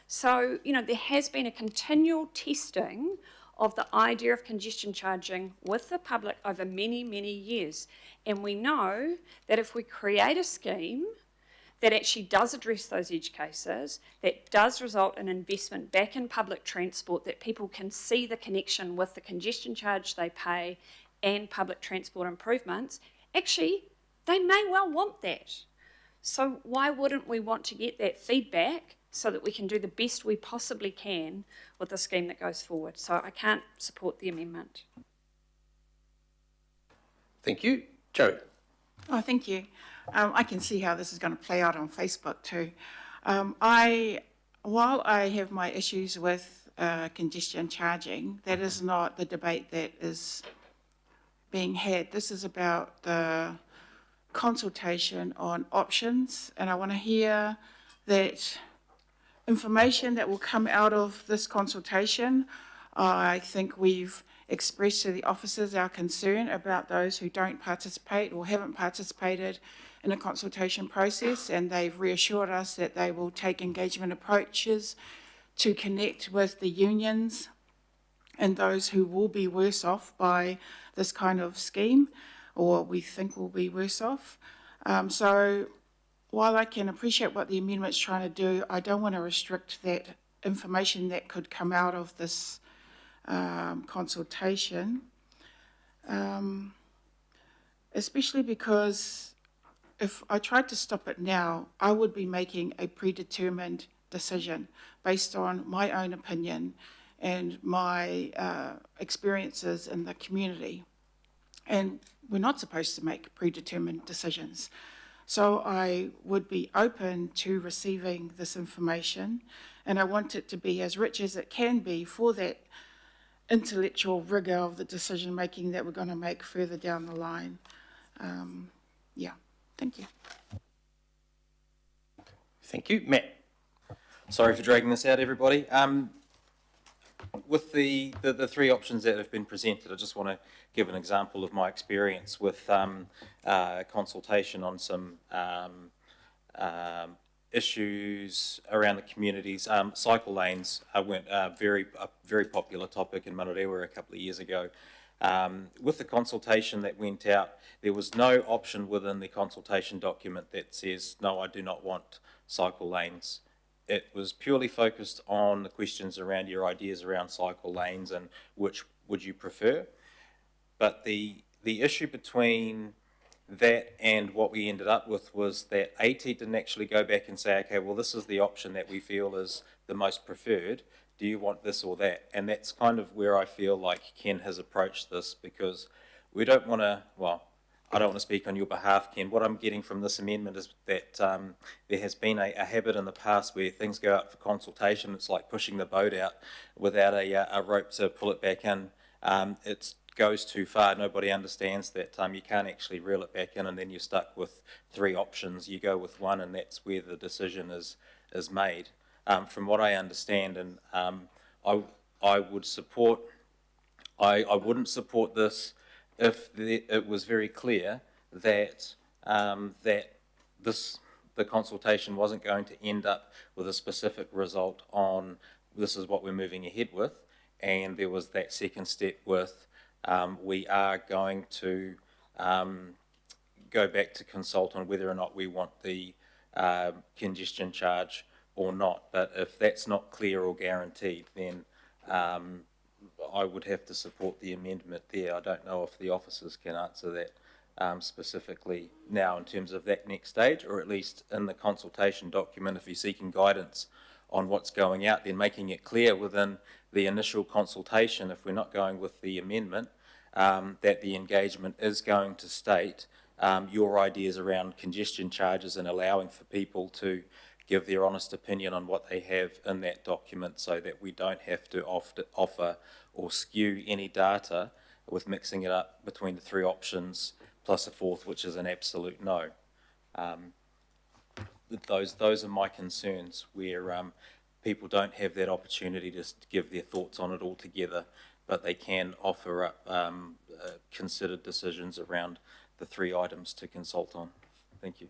So, there has been a continual testing of the idea of congestion charging with the public over many, many years. And we know that if we create a scheme that actually does address those edge cases, that does result in investment back in public transport, that people can see the connection with the congestion charge they pay and public transport improvements, actually, they may well want that. So why wouldn't we want to get that feedback so that we can do the best we possibly can with the scheme that goes forward? So I can't support the amendment. Thank you. Joe. Oh, thank you. I can see how this is going to play out on Facebook too. While I have my issues with congestion charging, that is not the debate that is being had. This is about the consultation on options, and I want to hear that information that will come out of this consultation. I think we've expressed to the officers our concern about those who don't participate or haven't participated in a consultation process, and they've reassured us that they will take engagement approaches to connect with the unions and those who will be worse off by this kind of scheme, or we think will be worse off. So while I can appreciate what the amendment's trying to do, I don't want to restrict that information that could come out of this consultation, especially because if I tried to stop it now, I would be making a predetermined decision based on my own opinion and my experiences in the community. And we're not supposed to make predetermined decisions. So I would be open to receiving this information, and I want it to be as rich as it can be for that intellectual rigor of the decision-making that we're going to make further down the line. Yeah, thank you. Thank you. Matt? Sorry for dragging this out, everybody. With the three options that have been presented, I just want to give an example of my experience with consultation on some issues around the communities. Cycle lanes went a very popular topic in Manarewa a couple of years ago. With the consultation that went out, there was no option within the consultation document that says, no, I do not want cycle lanes. It was purely focused on the questions around your ideas around cycle lanes and which would you prefer. But the issue between that and what we ended up with was that AT didn't actually go back and say, okay, well, this is the option that we feel is the most preferred. Do you want this or that? And that's kind of where I feel like Ken has approached this, because we don't want to, well, I don't want to speak on your behalf, Ken. What I'm getting from this amendment is that there has been a habit in the past where things go out for consultation. It's like pushing the boat out without a rope to pull it back in. It goes too far. Nobody understands that you can't actually reel it back in, and then you're stuck with three options. You go with one, and that's where the decision is made. From what I understand, and I would support. I wouldn't support this if it was very clear that the consultation wasn't going to end up with a specific result on this is what we're moving ahead with, and there was that second step with we are going to go back to consult on whether or not we want the congestion charge or not. But if that's not clear or guaranteed, then I would have to support the amendment there. I don't know if the officers can answer that specifically now in terms of that next stage, or at least in the consultation document, if you're seeking guidance on what's going out, then making it clear within the initial consultation, if we're not going with the amendment, that the engagement is going to state your ideas around congestion charges and allowing for people to give their honest opinion on what they have in that document, so that we don't have to offer or skew any data with mixing it up between the three options plus a fourth, which is an absolute no. Those are my concerns, where people don't have that opportunity to give their thoughts on it all together, but they can offer up considered decisions around the three items to consult on. Thank you.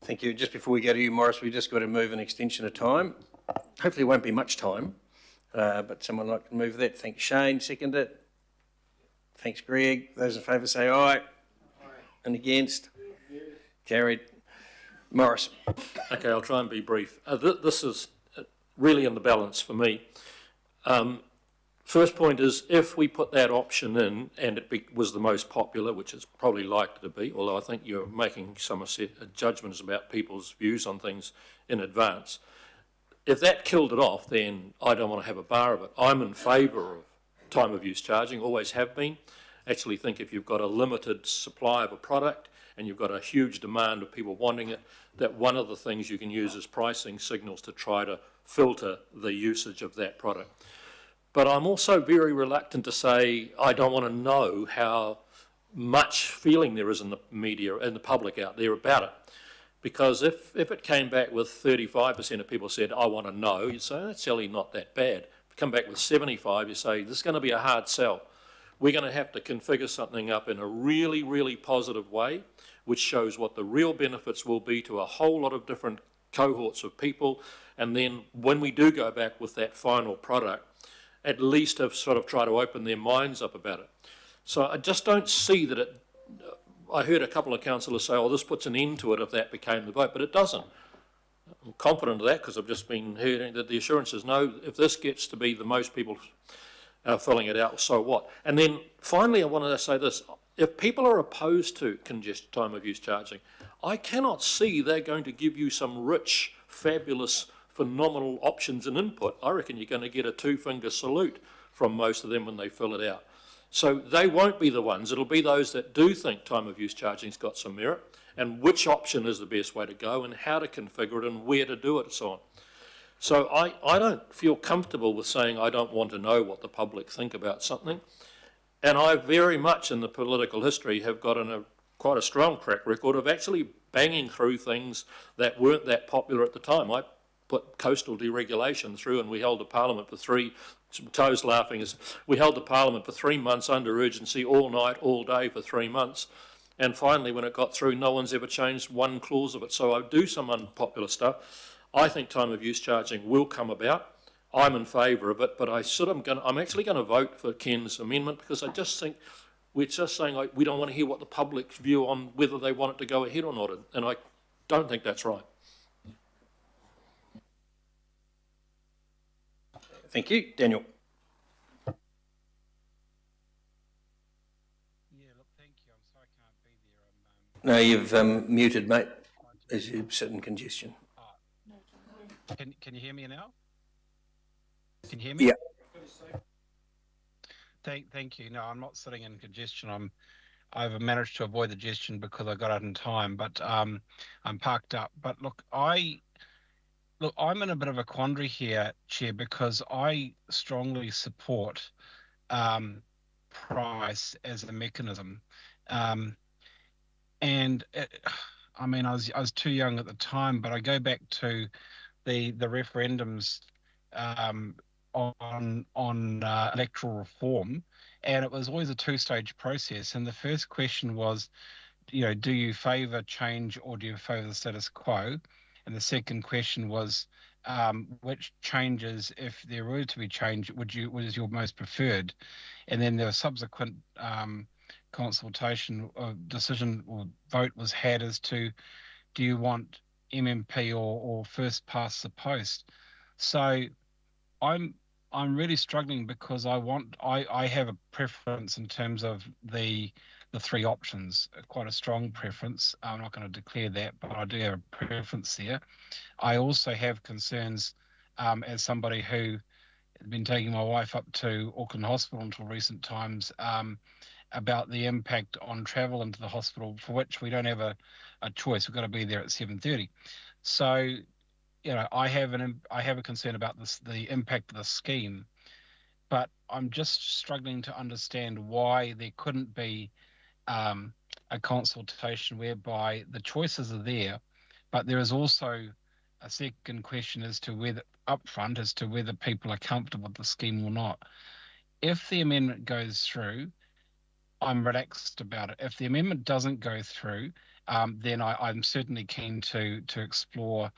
Thank you. Just before we go to you, Morris, we've just got to move an extension of time. Hopefully it won't be much time, but someone like to move that. Thanks, Shane. Second it. Thanks, Greg. Those in favour say aye. Aye. And against? Carried. Morris. Okay, I'll try and be brief. This is really in the balance for me. First point is, if we put that option in and it was the most popular, which it's probably likely to be, although I think you're making some judgments about people's views on things in advance, if that killed it off, then I don't want to have a bar of it. I'm in favour of time of use charging, always have been. Actually think if you've got a limited supply of a product and you've got a huge demand of people wanting it, that one of the things you can use is pricing signals to try to filter the usage of that product. But I'm also very reluctant to say I don't want to know how much feeling there is in the media and the public out there about it. Because if it came back with 35% of people said, I want to know, you'd say, that's really not that bad. If you come back with 75, you say, this is going to be a hard sell. We're going to have to configure something up in a really, really positive way, which shows what the real benefits will be to a whole lot of different cohorts of people. And then when we do go back with that final product, at least have sort of tried to open their minds up about it. So I just don't see that it, I heard a couple of councillors say, oh, this puts an end to it if that became the vote, but it doesn't. I'm confident of that because I've just been hearing that the assurance is no, if this gets to be the most people filling it out, so what? And then finally I wanted to say this, if people are opposed to congestion time of use charging, I cannot see they're going to give you some rich, fabulous, phenomenal options and input. I reckon you're going to get a two-finger salute from most of them when they fill it out. So they won't be the ones, it'll be those that do think time of use charging's got some merit, and which option is the best way to go, and how to configure it, and where to do it, and so on. So I don't feel comfortable with saying I don't want to know what the public think about something. And I very much in the political history have got quite a strong track record of actually banging through things that weren't that popular at the time. I put coastal deregulation through, and we held a parliament for Toes laughing, is we held the parliament for 3 months under urgency, all night, all day for 3 months. And finally, when it got through, no one's ever changed one clause of it. So I do some unpopular stuff. I think time of use charging will come about. I'm in favour of it, but I'm actually going to vote for Ken's amendment, because I just think we're just saying we don't want to hear what the public's view on whether they want it to go ahead or not, and I don't think that's right. Thank you. Daniel. No, you've muted, mate, as you sit in congestion. Can you hear me now? Can you hear me? Yeah. Thank you. No, I'm not sitting in congestion. I've managed to avoid the congestion because I got out in time, but I'm parked up. But look, I'm in a bit of a quandary here, Chair, because I strongly support price as a mechanism. And I mean, I was too young at the time, but I go back to the referendums on electoral reform, and it was always a two-stage process. And the first question was, do you favour change or do you favour the status quo? And the second question was, which changes, if there were to be change, was your most preferred? And then the subsequent consultation or decision or vote was had as to, do you want MMP or first past the post? So I'm really struggling, because I have a preference in terms of the three options, quite a strong preference. I'm not going to declare that, but I do have a preference there. I also have concerns as somebody who has been taking my wife up to Auckland Hospital until recent times, about the impact on travel into the hospital, for which we don't have a choice. We've got to be there at 7:30. So, I have a concern about the impact of the scheme, but I'm just struggling to understand why there couldn't be a consultation whereby the choices are there, but there is also a second question as to whether people are comfortable with the scheme or not. If the amendment goes through, I'm relaxed about it. If the amendment doesn't go through, then I'm certainly keen to explore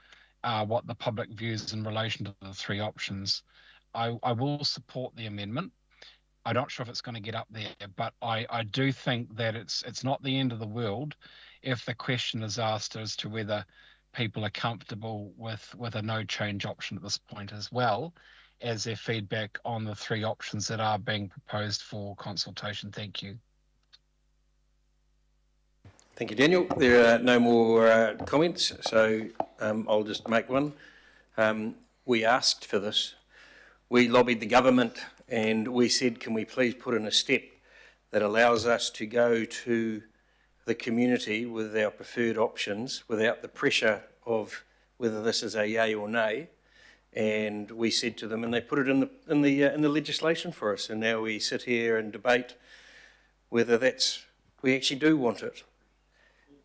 what the public views in relation to the three options. I will support the amendment. I'm not sure if it's going to get up there, but I do think that it's not the end of the world if the question is asked as to whether people are comfortable with a no change option at this point, as well as their feedback on the three options that are being proposed for consultation. Thank you. Thank you, Daniel. There are no more comments, so I'll just make one. We asked for this. We lobbied the government and we said, can we please put in a step that allows us to go to the community with our preferred options without the pressure of whether this is a yay or nay. And we said to them, and they put it in the legislation for us. And now we sit here and debate whether we actually do want it.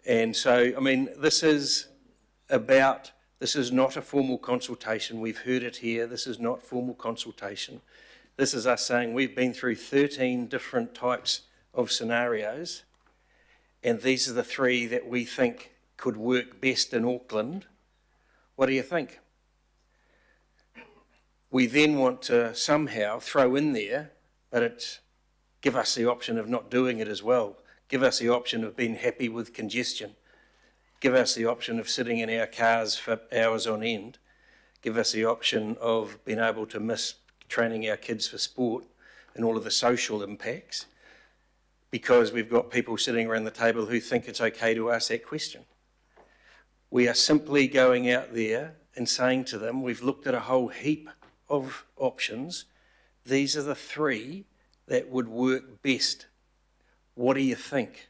And so, I mean, this is not a formal consultation. We've heard it here. This is not formal consultation. This is us saying we've been through 13 different types of scenarios, and these are the three that we think could work best in Auckland. What do you think? We then want to somehow throw in there, but give us the option of not doing it as well. Give us the option of being happy with congestion. Give us the option of sitting in our cars for hours on end. Give us the option of being able to miss training our kids for sport and all of the social impacts, because we've got people sitting around the table who think it's okay to ask that question. We are simply going out there and saying to them, we've looked at a whole heap of options. These are the three that would work best. What do you think?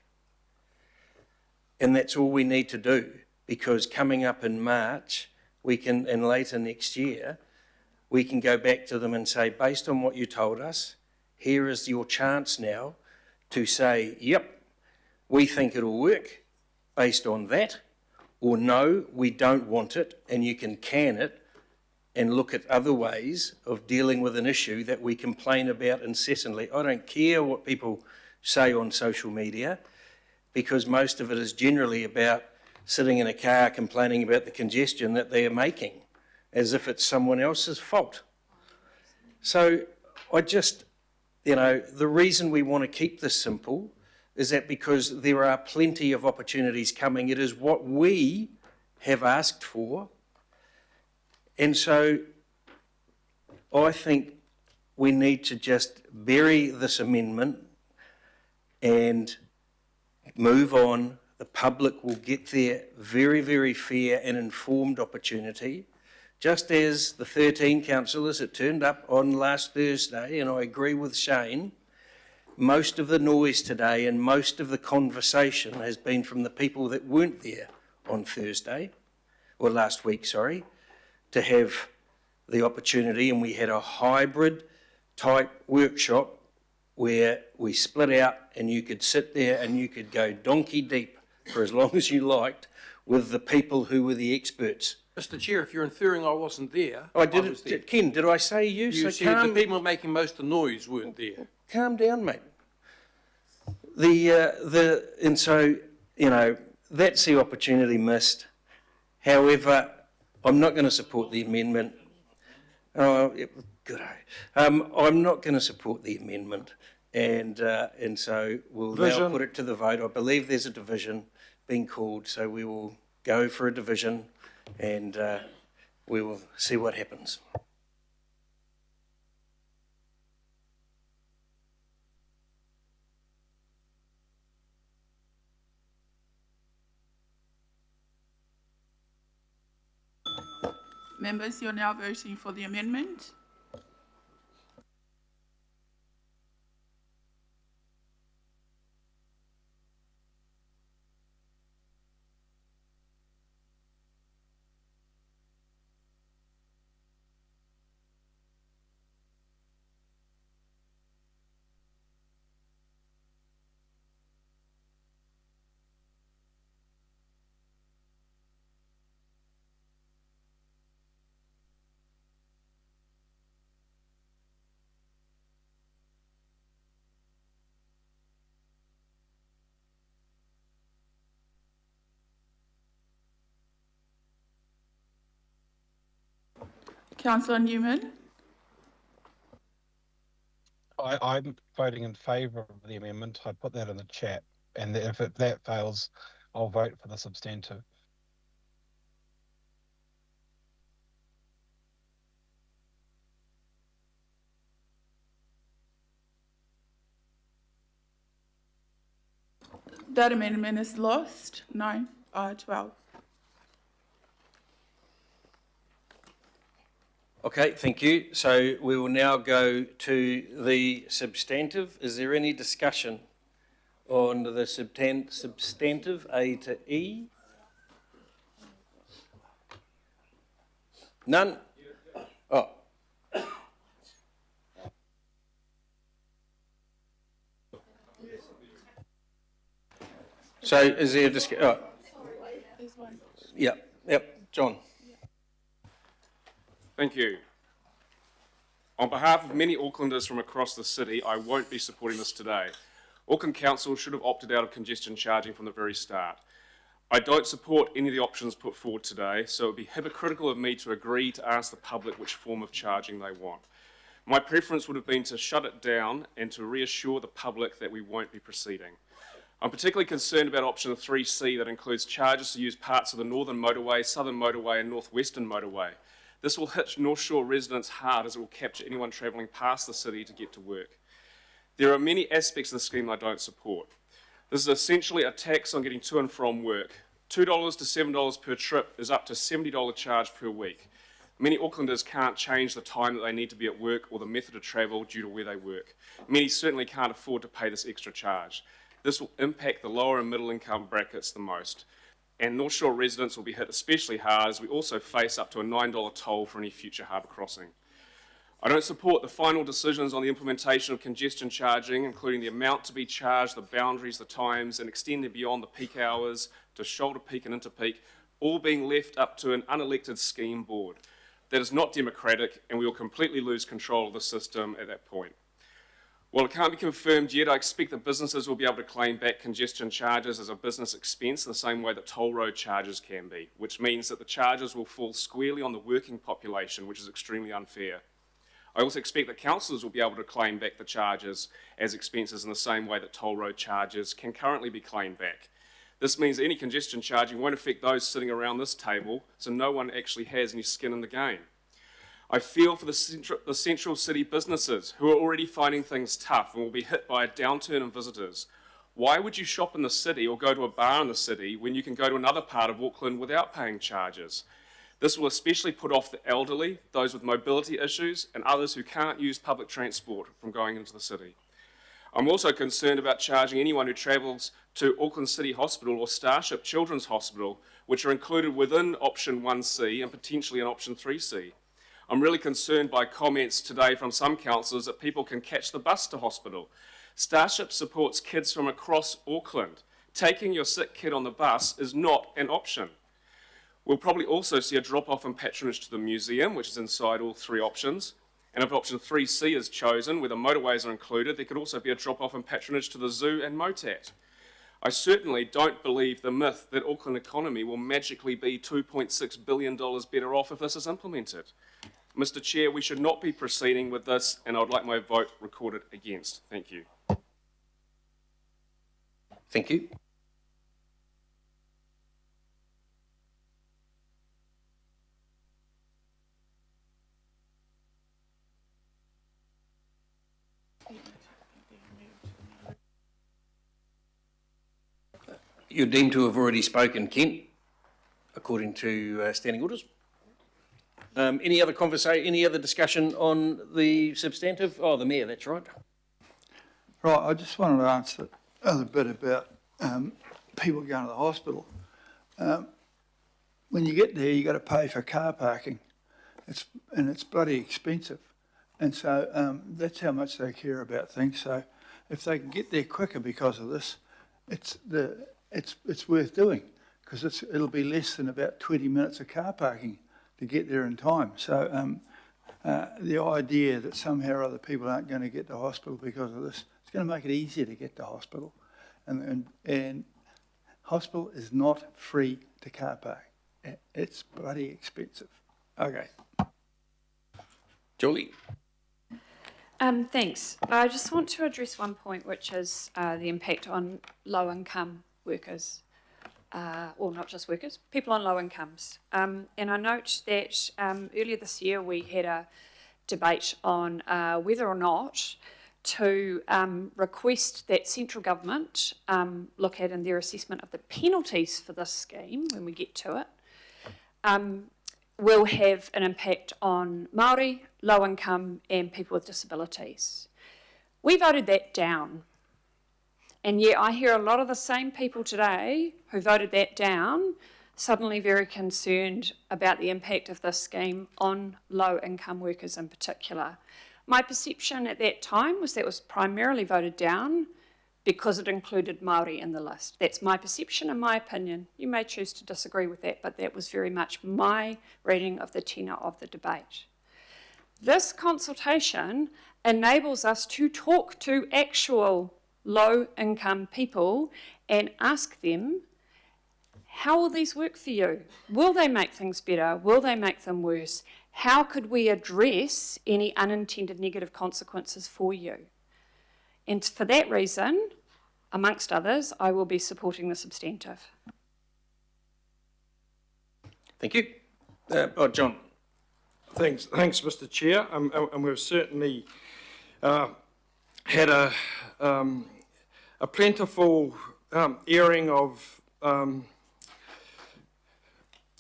And that's all we need to do, because coming up in March, we can, and later next year, we can go back to them and say, based on what you told us, here is your chance now to say, yep, we think it'll work based on that, or no, we don't want it, and you can it and look at other ways of dealing with an issue that we complain about incessantly. I don't care what people say on social media, because most of it is generally about sitting in a car complaining about the congestion that they are making, as if it's someone else's fault. So I just, you know, the reason we want to keep this simple is that because there are plenty of opportunities coming. It is what we have asked for. And so I think we need to just bury this amendment and move on. The public will get their very, very fair and informed opportunity, just as the 13 councillors that turned up on last Thursday, and I agree with Shane, most of the noise today and most of the conversation has been from the people that weren't there on Thursday, or last week, sorry, to have the opportunity, and we had a hybrid type workshop where we split out and you could sit there and you could go donkey deep for as long as you liked with the people who were the experts. Mr. Chair, if you're inferring I wasn't there, I did was there. it. Ken, did I say you? You said the people making most of the noise weren't there. Calm down, mate. And so, you know, that's the opportunity missed. However, I'm not going to support the amendment. I'm not going to support the amendment, and so we'll now put it to the vote. I believe there's a division being called, so we will go for a division, and we will see what happens. Members, you're now voting for the amendment. Councillor Newman. I'm voting in favour of the amendment. I put that in the chat, and if that fails, I'll vote for the substantive. That amendment is lost. 12. Okay, thank you. So we will now go to the substantive. Is there any discussion on the substantive A to E? None? Oh. So is there a discussion? Oh. Yep, John. Thank you. On behalf of many Aucklanders from across the city, I won't be supporting this today. Auckland Council should have opted out of congestion charging from the very start. I don't support any of the options put forward today, so it would be hypocritical of me to agree to ask the public which form of charging they want. My preference would have been to shut it down and to reassure the public that we won't be proceeding. I'm particularly concerned about option 3C that includes charges to use parts of the Northern Motorway, Southern Motorway and Northwestern Motorway. This will hit North Shore residents hard as it will capture anyone travelling past the city to get to work. There are many aspects of the scheme I don't support. This is essentially a tax on getting to and from work. $2 to $7 per trip is up to $70 charge per week. Many Aucklanders can't change the time that they need to be at work or the method of travel due to where they work. Many certainly can't afford to pay this extra charge. This will impact the lower and middle income brackets the most. And North Shore residents will be hit especially hard as we also face up to a $9 toll for any future harbour crossing. I don't support the final decisions on the implementation of congestion charging, including the amount to be charged, the boundaries, the times, and extending beyond the peak hours to shoulder peak and interpeak, all being left up to an unelected scheme board. That is not democratic, and we will completely lose control of the system at that point. While it can't be confirmed yet, I expect that businesses will be able to claim back congestion charges as a business expense in the same way that toll road charges can be, which means that the charges will fall squarely on the working population, which is extremely unfair. I also expect that councillors will be able to claim back the charges as expenses in the same way that toll road charges can currently be claimed back. This means that any congestion charging won't affect those sitting around this table, so no one actually has any skin in the game. I feel for the central city businesses who are already finding things tough and will be hit by a downturn in visitors. Why would you shop in the city or go to a bar in the city when you can go to another part of Auckland without paying charges? This will especially put off the elderly, those with mobility issues, and others who can't use public transport from going into the city. I'm also concerned about charging anyone who travels to Auckland City Hospital or Starship Children's Hospital, which are included within option 1C and potentially in option 3C. I'm really concerned by comments today from some councillors that people can catch the bus to hospital. Starship supports kids from across Auckland. Taking your sick kid on the bus is not an option. We'll probably also see a drop-off in patronage to the museum, which is inside all three options. And if option 3C is chosen, where the motorways are included, there could also be a drop-off in patronage to the zoo and Motat. I certainly don't believe the myth that Auckland economy will magically be $2.6 billion better off if this is implemented. Mr. Chair, we should not be proceeding with this, and I'd like my vote recorded against. Thank you. Thank you. You're deemed to have already spoken, Kent, according to standing orders. Any other discussion on the substantive? Oh, the Mayor, that's right. Right, I just wanted to answer the other bit about people going to the hospital. When you get there, you got to pay for car parking. It's bloody expensive. And so that's how much they care about things. So if they can get there quicker because of this, it's worth doing, because it'll be less than about 20 minutes of car parking to get there in time. So the idea that somehow or other people aren't going to get to hospital because of this, it's going to make it easier to get to hospital. And hospital is not free to car park. It's bloody expensive. Okay. Julie? Thanks. I just want to address one point, which is the impact on low-income workers. Well, not just workers, people on low incomes. And I note that earlier this year we had a debate on whether or not to request that central government look at in their assessment of the penalties for this scheme, when we get to it, will have an impact on Māori, low income and people with disabilities. We voted that down. And yet I hear a lot of the same people today who voted that down suddenly very concerned about the impact of this scheme on low-income workers in particular. My perception at that time was that it was primarily voted down because it included Māori in the list. That's my perception and my opinion. You may choose to disagree with that, but that was very much my reading of the tenor of the debate. This consultation enables us to talk to actual low-income people and ask them, how will these work for you? Will they make things better? Will they make them worse? How could we address any unintended negative consequences for you? And for that reason, amongst others, I will be supporting the substantive. Thank you. John. Thanks, Mr. Chair. And we've certainly had a plentiful airing of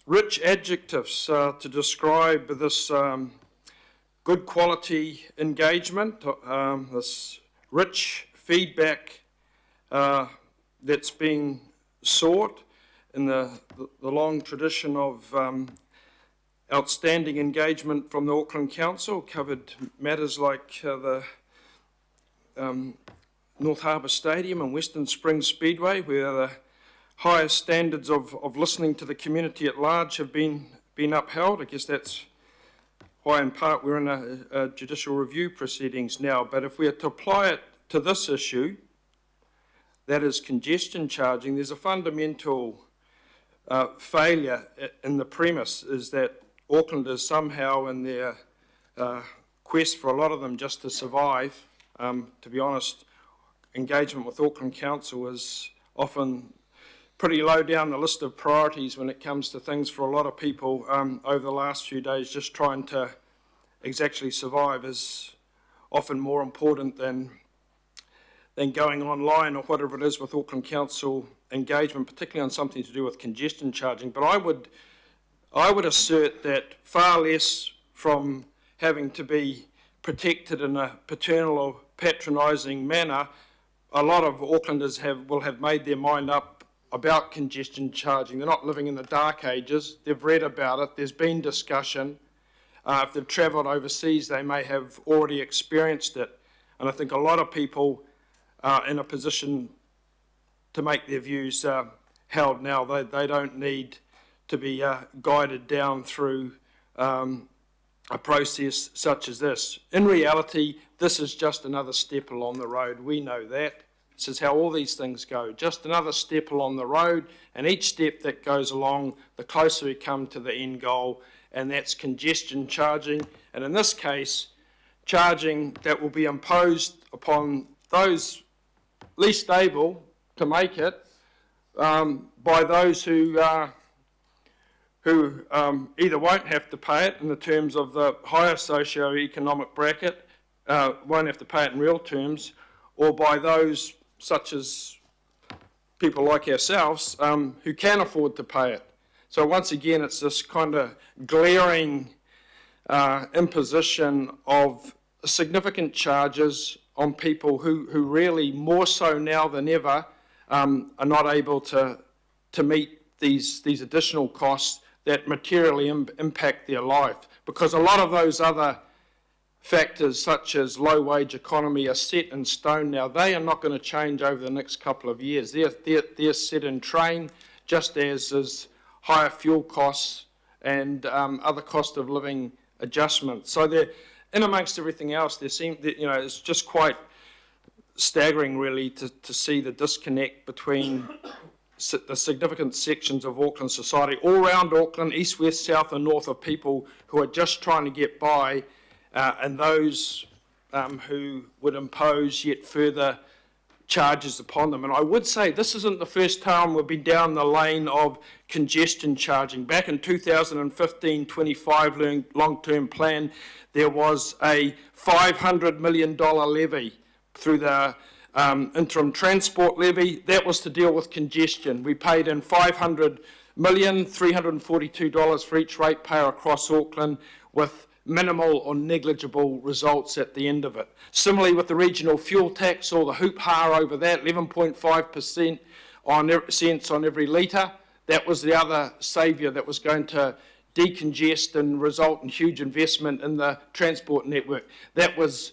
rich adjectives to describe this good quality engagement, this rich feedback that's being sought in the long tradition of outstanding engagement from the Auckland Council, covered matters like the North Harbour Stadium and Western Springs Speedway, where the highest standards of listening to the community at large have been upheld. I guess that's why in part we're in a judicial review proceedings now. But if we are to apply it to this issue, that is congestion charging, there's a fundamental failure in the premise, is that Aucklanders somehow in their quest for a lot of them just to survive, to be honest, engagement with Auckland Council is often pretty low down the list of priorities when it comes to things for a lot of people over the last few days. Just trying to exactly survive is often more important than going online or whatever it is with Auckland Council engagement, particularly on something to do with congestion charging. But I would assert that far less from having to be protected in a paternal or patronising manner, a lot of Aucklanders will have made their mind up about congestion charging. They're not living in the dark ages. They've read about it. There's been discussion. If they've travelled overseas, they may have already experienced it. And I think a lot of people are in a position to make their views held now. They don't need to be guided down through a process such as this. In reality, this is just another step along the road. We know that. This is how all these things go. Just another step along the road, and each step that goes along, the closer we come to the end goal, and that's congestion charging. And in this case, charging that will be imposed upon those least able to make it by those who either won't have to pay it in the terms of the higher socio-economic bracket, won't have to pay it in real terms, or by those such as people like ourselves who can afford to pay it. So once again, it's this kind of glaring imposition of significant charges on people who really, more so now than ever, are not able to meet these additional costs that materially impact their life. Because a lot of those other factors, such as low wage economy, are set in stone now. They are not going to change over the next couple of years. They're set in train, just as is higher fuel costs and other cost of living adjustments. So they're, in amongst everything else, it's just quite staggering really to see the disconnect between the significant sections of Auckland society, all around Auckland, east, west, south and north, of people who are just trying to get by, and those who would impose yet further charges upon them. And I would say this isn't the first time we've been down the lane of congestion charging. Back in 2015-25 long-term plan, there was a $500 million levy through the interim transport levy. That was to deal with congestion. We paid in $500,342 for each ratepayer across Auckland, with minimal or negligible results at the end of it. Similarly with the regional fuel tax, or the hoop-ha over that, 11.5% cents on every litre. That was the other saviour that was going to decongest and result in huge investment in the transport network. That was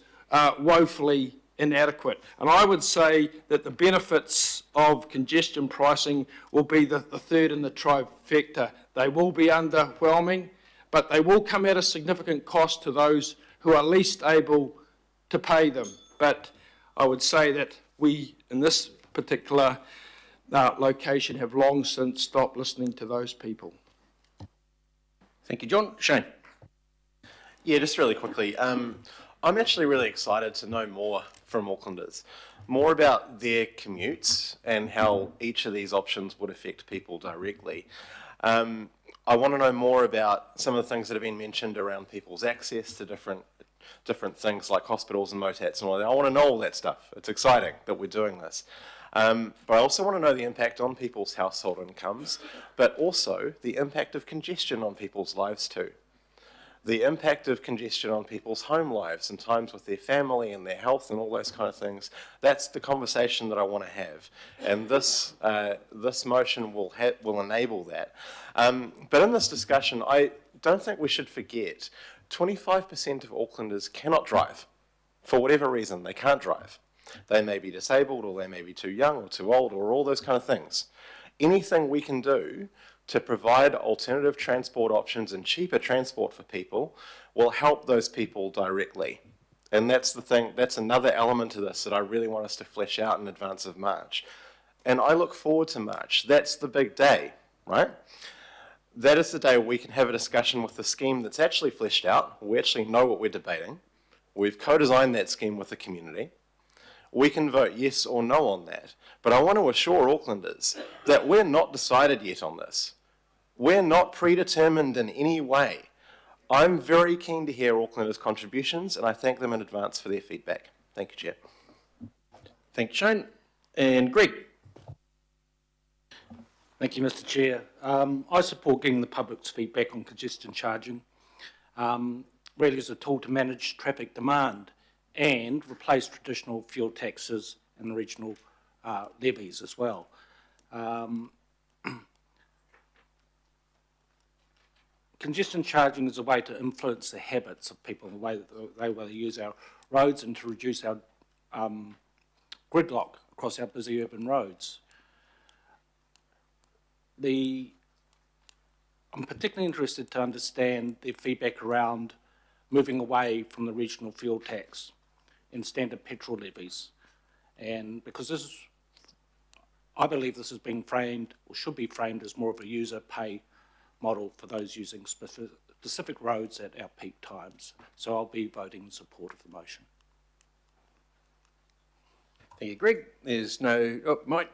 woefully inadequate. And I would say that the benefits of congestion pricing will be the third in the trifecta. They will be underwhelming, but they will come at a significant cost to those who are least able to pay them. But I would say that we, in this particular location, have long since stopped listening to those people. Thank you, John. Shane. Yeah, just really quickly. I'm actually really excited to know more from Aucklanders, more about their commutes and how each of these options would affect people directly. I want to know more about some of the things that have been mentioned around people's access to different things like hospitals and MOTATs and all that. I want to know all that stuff. It's exciting that we're doing this. But I also want to know the impact on people's household incomes, but also the impact of congestion on people's lives too. The impact of congestion on people's home lives and times with their family and their health and all those kind of things. That's the conversation that I want to have. And this motion will enable that. But in this discussion, I don't think we should forget 25% of Aucklanders cannot drive. For whatever reason, they can't drive. They may be disabled, or they may be too young or too old, or all those kind of things. Anything we can do to provide alternative transport options and cheaper transport for people will help those people directly. And that's the thing, that's another element to this that I really want us to flesh out in advance of March. And I look forward to March. That's the big day, right? That is the day where we can have a discussion with the scheme that's actually fleshed out. We actually know what we're debating. We've co-designed that scheme with the community. We can vote yes or no on that. But I want to assure Aucklanders that we're not decided yet on this. We're not predetermined in any way. I'm very keen to hear Aucklanders' contributions, and I thank them in advance for their feedback. Thank you, Chair. Thank you, Shane. And Greg. Thank you, Mr. Chair. I support getting the public's feedback on congestion charging, really as a tool to manage traffic demand and replace traditional fuel taxes and regional levies as well. Congestion charging is a way to influence the habits of people, the way that they use our roads, and to reduce our gridlock across our busy urban roads. I'm particularly interested to understand the feedback around moving away from the regional fuel tax and standard petrol levies. And because I believe this is being framed, or should be framed, as more of a user pay model for those using specific roads at our peak times. So I'll be voting in support of the motion. Thank you, Greg. There's no... Oh, Mike.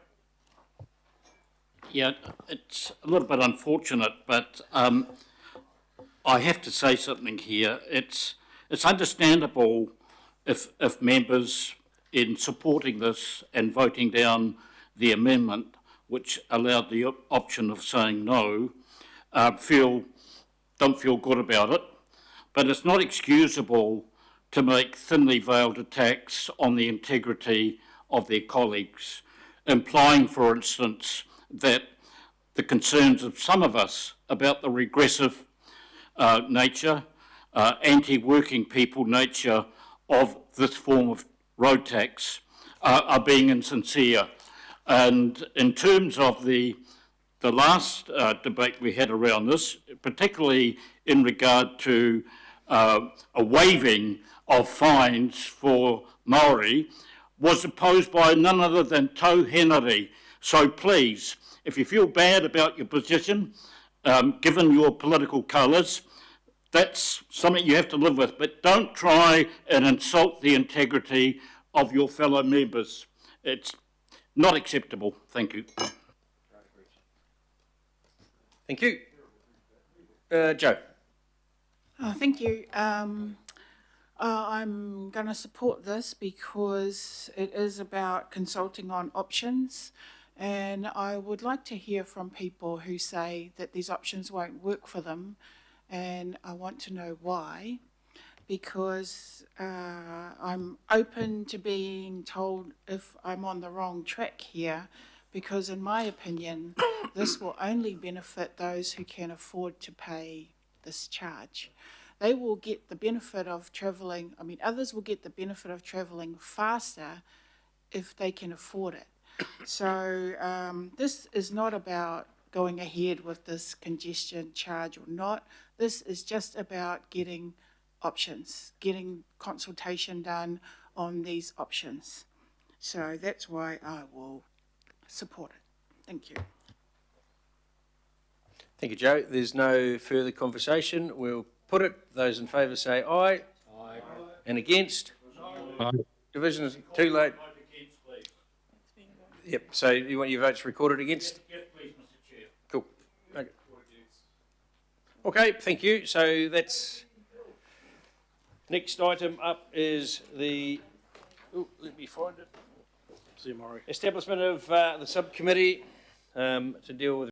Yeah, it's a little bit unfortunate, but I have to say something here. It's understandable if members, in supporting this and voting down the amendment, which allowed the option of saying no, don't feel good about it. But it's not excusable to make thinly veiled attacks on the integrity of their colleagues, implying, for instance, that the concerns of some of us about the regressive nature, anti-working people nature of this form of road tax are being insincere. And in terms of the last debate we had around this, particularly in regard to a waiving of fines for Maori, was opposed by none other than Tau Henare. So please, if you feel bad about your position, given your political colours, that's something you have to live with. But don't try and insult the integrity of your fellow members. It's not acceptable. Thank you. Thank you. Joe. Thank you. I'm going to support this because it is about consulting on options, and I would like to hear from people who say that these options won't work for them, and I want to know why, because I'm open to being told if I'm on the wrong track here, because in my opinion, this will only benefit those who can afford to pay this charge. They will get the benefit of travelling, others will get the benefit of travelling faster if they can afford it. So this is not about going ahead with this congestion charge or not. This is just about getting options, getting consultation done on these options. So that's why I will support it. Thank you. Thank you, Joe. There's no further conversation. We'll put it. Those in favour say aye. Aye. And against? Aye. Division is too late. Yep, so you want your votes recorded against? Yes, please, Mr. Chair. Cool. Okay. Okay, thank you. So that's... Next item up is the... Oh, let me find it. Councillor Murray. Establishment of the subcommittee to deal with